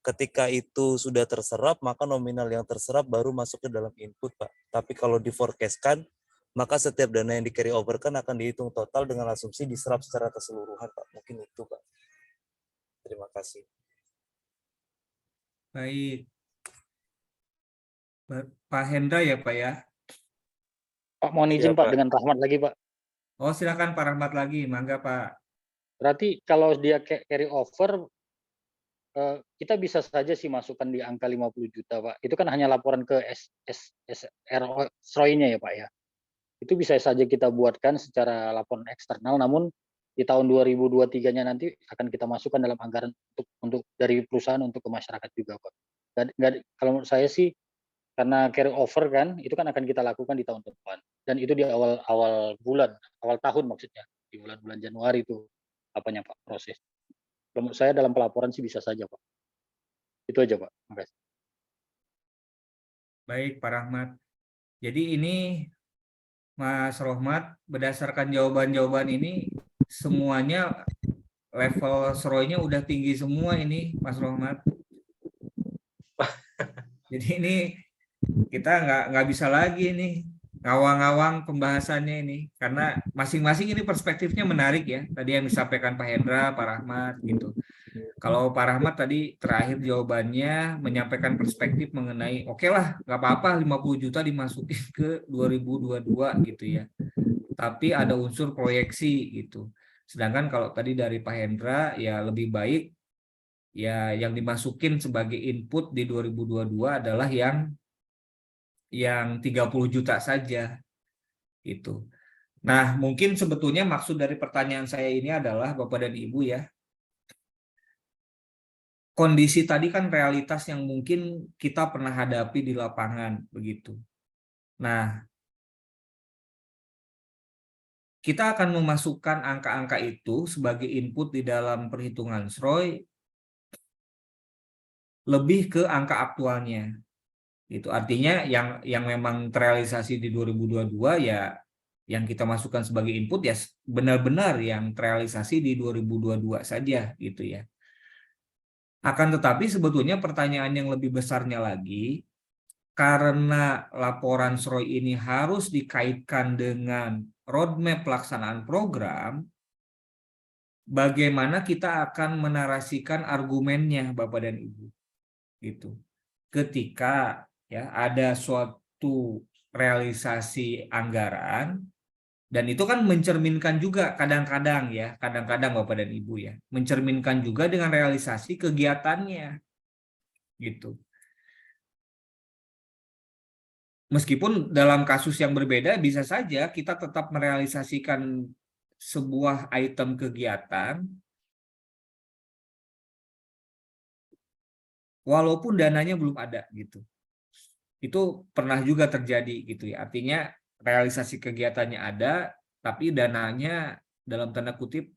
ketika itu sudah terserap, maka nominal yang terserap baru masuk ke dalam input, Pak. Tapi kalau di forecast-kan, maka setiap dana yang di carry over kan akan dihitung total dengan asumsi diserap secara keseluruhan, Pak. Mungkin itu, Pak. Terima kasih. Baik. Pak Hendra ya Pak ya. Pak, mohon Iya, izin Pak Pak. dengan Rahmat lagi Pak. Oh silakan Pak Rahmat lagi, mangga Pak. Berarti kalau dia carry over, kita bisa saja sih masukkan di angka 50 juta Pak. Itu kan hanya laporan ke SROI-nya ya Pak ya. Itu bisa saja kita buatkan secara laporan eksternal, namun di tahun 2023-nya nanti akan kita masukkan dalam anggaran untuk dari perusahaan untuk ke masyarakat juga Pak. Kalau menurut saya sih, karena carry over kan, itu kan akan kita lakukan di tahun depan. Dan itu di awal tahun maksudnya, di bulan-bulan Januari itu apanya Pak proses. Kalau menurut saya dalam pelaporan sih bisa saja Pak. Itu aja Pak. Terima kasih. Baik Pak Rahmat. Jadi ini Mas Rohmat, berdasarkan jawaban-jawaban ini semuanya level SROI-nya udah tinggi semua ini Mas Rohmat. Jadi ini kita nggak bisa lagi nih ngawang-ngawang pembahasannya ini, karena masing-masing ini perspektifnya menarik ya. Tadi yang disampaikan Pak Hendra, Pak Rahmat gitu. Kalau Pak Rahmat tadi terakhir jawabannya menyampaikan perspektif mengenai oke lah nggak apa-apa 50 juta dimasukin ke 2022 gitu ya. Tapi ada unsur proyeksi gitu. Sedangkan kalau tadi dari Pak Hendra ya lebih baik ya yang dimasukin sebagai input di 2022 adalah yang 30 juta saja itu. Nah, mungkin sebetulnya maksud dari pertanyaan saya ini adalah Bapak dan Ibu ya, kondisi tadi kan realitas yang mungkin kita pernah hadapi di lapangan begitu. Nah, kita akan memasukkan angka-angka itu sebagai input di dalam perhitungan SROI lebih ke angka aktualnya. Itu artinya yang memang terrealisasi di 2022 ya yang kita masukkan sebagai input ya benar-benar yang terrealisasi di 2022 saja gitu ya. Akan tetapi sebetulnya pertanyaan yang lebih besarnya lagi, karena laporan SROI ini harus dikaitkan dengan roadmap pelaksanaan program, bagaimana kita akan menarasikan argumennya Bapak dan Ibu gitu. Ketika ya ada suatu realisasi anggaran dan itu kan mencerminkan juga kadang-kadang Bapak dan Ibu ya, mencerminkan juga dengan realisasi kegiatannya gitu. Meskipun dalam kasus yang berbeda bisa saja kita tetap merealisasikan sebuah item kegiatan walaupun dananya belum ada gitu. Itu pernah juga terjadi gitu ya. Artinya realisasi kegiatannya ada, tapi dananya dalam tanda kutip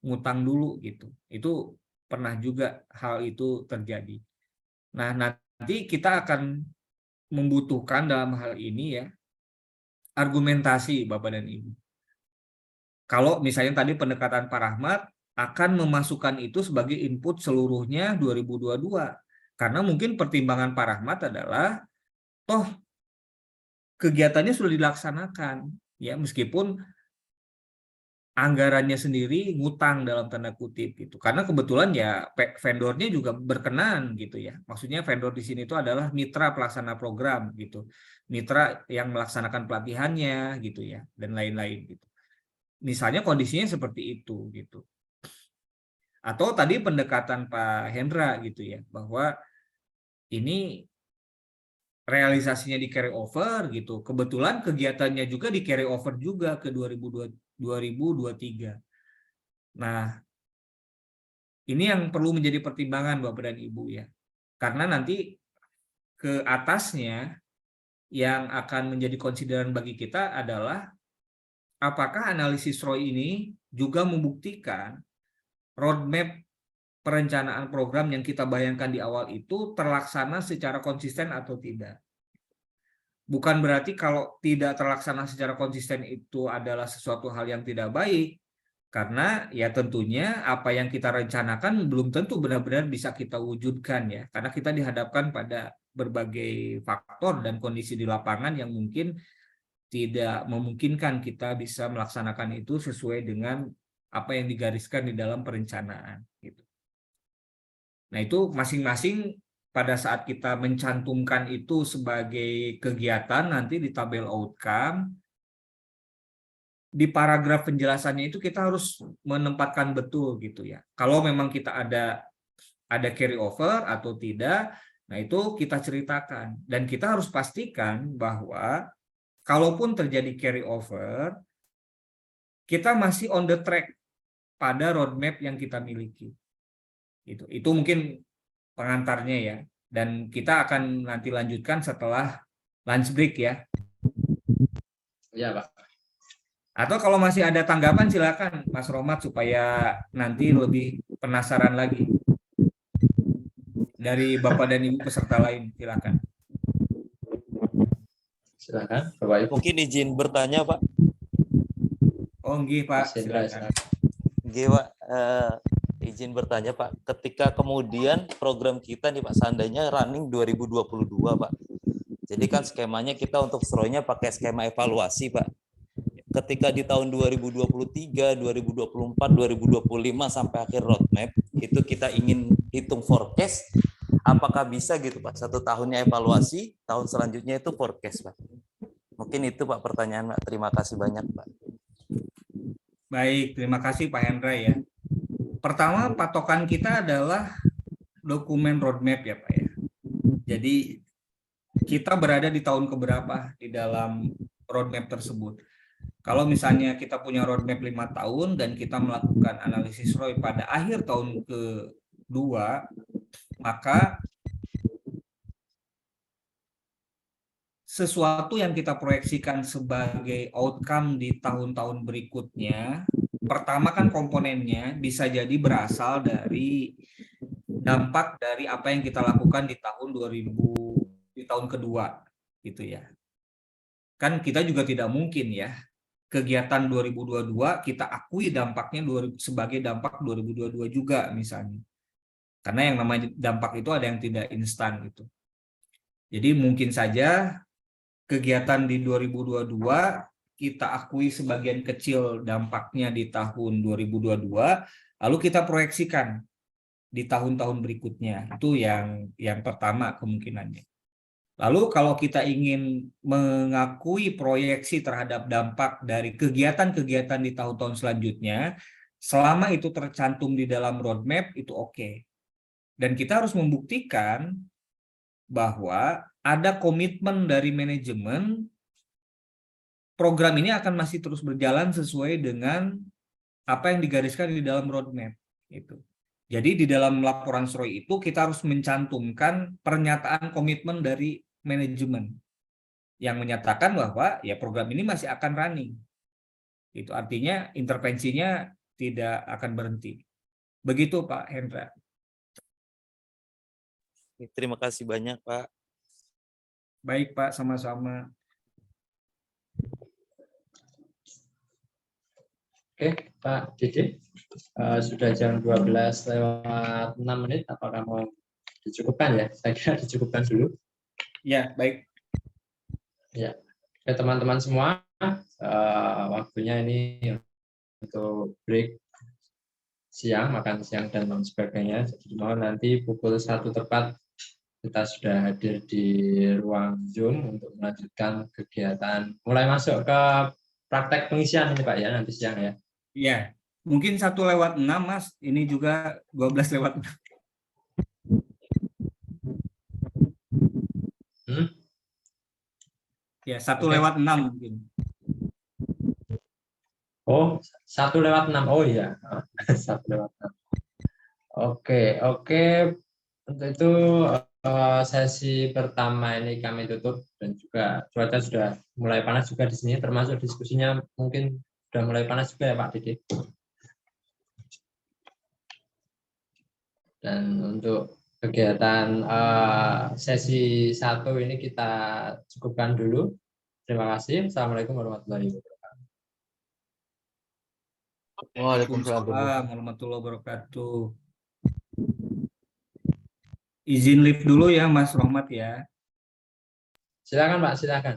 ngutang dulu gitu. Itu pernah juga hal itu terjadi. Nah, nanti kita akan membutuhkan dalam hal ini ya argumentasi Bapak dan Ibu. Kalau misalnya tadi pendekatan Pak Rahmat akan memasukkan itu sebagai input seluruhnya 2022. Karena mungkin pertimbangan Pak Rahmat adalah toh kegiatannya sudah dilaksanakan ya meskipun anggarannya sendiri ngutang dalam tanda kutip gitu. Karena kebetulan ya vendornya juga berkenan gitu ya. Maksudnya vendor di sini itu adalah mitra pelaksana program gitu. Mitra yang melaksanakan pelatihannya gitu ya dan lain-lain gitu. Misalnya kondisinya seperti itu gitu. Atau tadi pendekatan Pak Hendra gitu ya bahwa ini realisasinya di carry over gitu. Kebetulan kegiatannya juga di carry over juga ke 2023. Nah, ini yang perlu menjadi pertimbangan Bapak dan Ibu ya. Karena nanti ke atasnya yang akan menjadi konsideran bagi kita adalah apakah analisis ROI ini juga membuktikan roadmap perencanaan program yang kita bayangkan di awal itu terlaksana secara konsisten atau tidak. Bukan berarti kalau tidak terlaksana secara konsisten itu adalah sesuatu hal yang tidak baik, karena ya tentunya apa yang kita rencanakan belum tentu benar-benar bisa kita wujudkan ya, karena kita dihadapkan pada berbagai faktor dan kondisi di lapangan yang mungkin tidak memungkinkan kita bisa melaksanakan itu sesuai dengan apa yang digariskan di dalam perencanaan gitu. Nah, itu masing-masing pada saat kita mencantumkan itu sebagai kegiatan nanti di tabel outcome, di paragraf penjelasannya itu kita harus menempatkan betul gitu ya. Kalau memang kita ada carry over atau tidak, nah itu kita ceritakan dan kita harus pastikan bahwa kalaupun terjadi carry over, kita masih on the track pada roadmap yang kita miliki. Itu mungkin pengantarnya ya. Dan kita akan nanti lanjutkan setelah lunch break ya. Ya, Pak. Atau kalau masih ada tanggapan silakan Mas Romat supaya nanti lebih penasaran lagi. Dari Bapak dan Ibu peserta lain silakan. Silakan, Bapak Ibu. Mungkin izin bertanya, Pak. Oh, nggih, Pak, Mas Hendra, silakan. Nggih, Pak. Izin bertanya, Pak. Ketika kemudian program kita nih, Pak, seandainya running 2022, Pak. Jadi kan skemanya kita untuk SROI-nya pakai skema evaluasi, Pak. Ketika di tahun 2023, 2024, 2025 sampai akhir roadmap, itu kita ingin hitung forecast, apakah bisa gitu, Pak? 1 tahunnya evaluasi, tahun selanjutnya itu forecast, Pak. Mungkin itu, Pak, pertanyaan, Pak. Terima kasih banyak, Pak. Baik, terima kasih Pak Hendra ya. Pertama, patokan kita adalah dokumen roadmap ya Pak ya. Jadi kita berada di tahun keberapa di dalam roadmap tersebut. Kalau misalnya kita punya roadmap 5 tahun dan kita melakukan analisis ROI pada akhir tahun kedua, maka sesuatu yang kita proyeksikan sebagai outcome di tahun-tahun berikutnya, pertama kan komponennya bisa jadi berasal dari dampak dari apa yang kita lakukan di tahun 2000, di tahun kedua gitu ya. Kan kita juga tidak mungkin ya kegiatan 2022 kita akui dampaknya sebagai dampak 2022 juga misalnya. Karena yang namanya dampak itu ada yang tidak instan gitu. Jadi mungkin saja kegiatan di 2022 kita akui sebagian kecil dampaknya di tahun 2022, lalu kita proyeksikan di tahun-tahun berikutnya. Itu yang pertama kemungkinannya. Lalu kalau kita ingin mengakui proyeksi terhadap dampak dari kegiatan-kegiatan di tahun-tahun selanjutnya, selama itu tercantum di dalam roadmap, itu oke. Dan kita harus membuktikan bahwa ada komitmen dari manajemen program ini akan masih terus berjalan sesuai dengan apa yang digariskan di dalam roadmap. Itu. Jadi di dalam laporan SROI itu kita harus mencantumkan pernyataan komitmen dari manajemen yang menyatakan bahwa ya program ini masih akan running. Itu artinya intervensinya tidak akan berhenti. Begitu Pak Hendra. Terima kasih banyak, Pak. Baik Pak, sama-sama. Oke, Pak Dede. Sudah jam 12:06, apakah mau dicukupkan ya? Saya kira dicukupkan dulu. Ya, baik. Ya, oke teman-teman semua, waktunya ini untuk break siang, makan siang dan lain sebagainya. Jadi mohon nanti pukul 1 tepat kita sudah hadir di ruang Zoom untuk melanjutkan kegiatan. Mulai masuk ke praktek pengisian ini Pak ya, nanti siang ya. Ya, mungkin 1:06 Mas, ini juga 12:06. Ya, 1:06 mungkin. Oh, 1:06. Oh iya, 1:06. Oke. Untuk itu sesi pertama ini kami tutup dan juga cuaca sudah mulai panas juga di sini, termasuk diskusinya mungkin sudah mulai panas juga ya Pak Dede. Dan untuk kegiatan sesi 1 ini kita cukupkan dulu. Terima kasih. Assalamualaikum warahmatullahi wabarakatuh. Waalaikumsalam. Waalaikumsalam warahmatullahi wabarakatuh. Izin live dulu ya Mas Rohmat ya. Silakan Pak, silakan.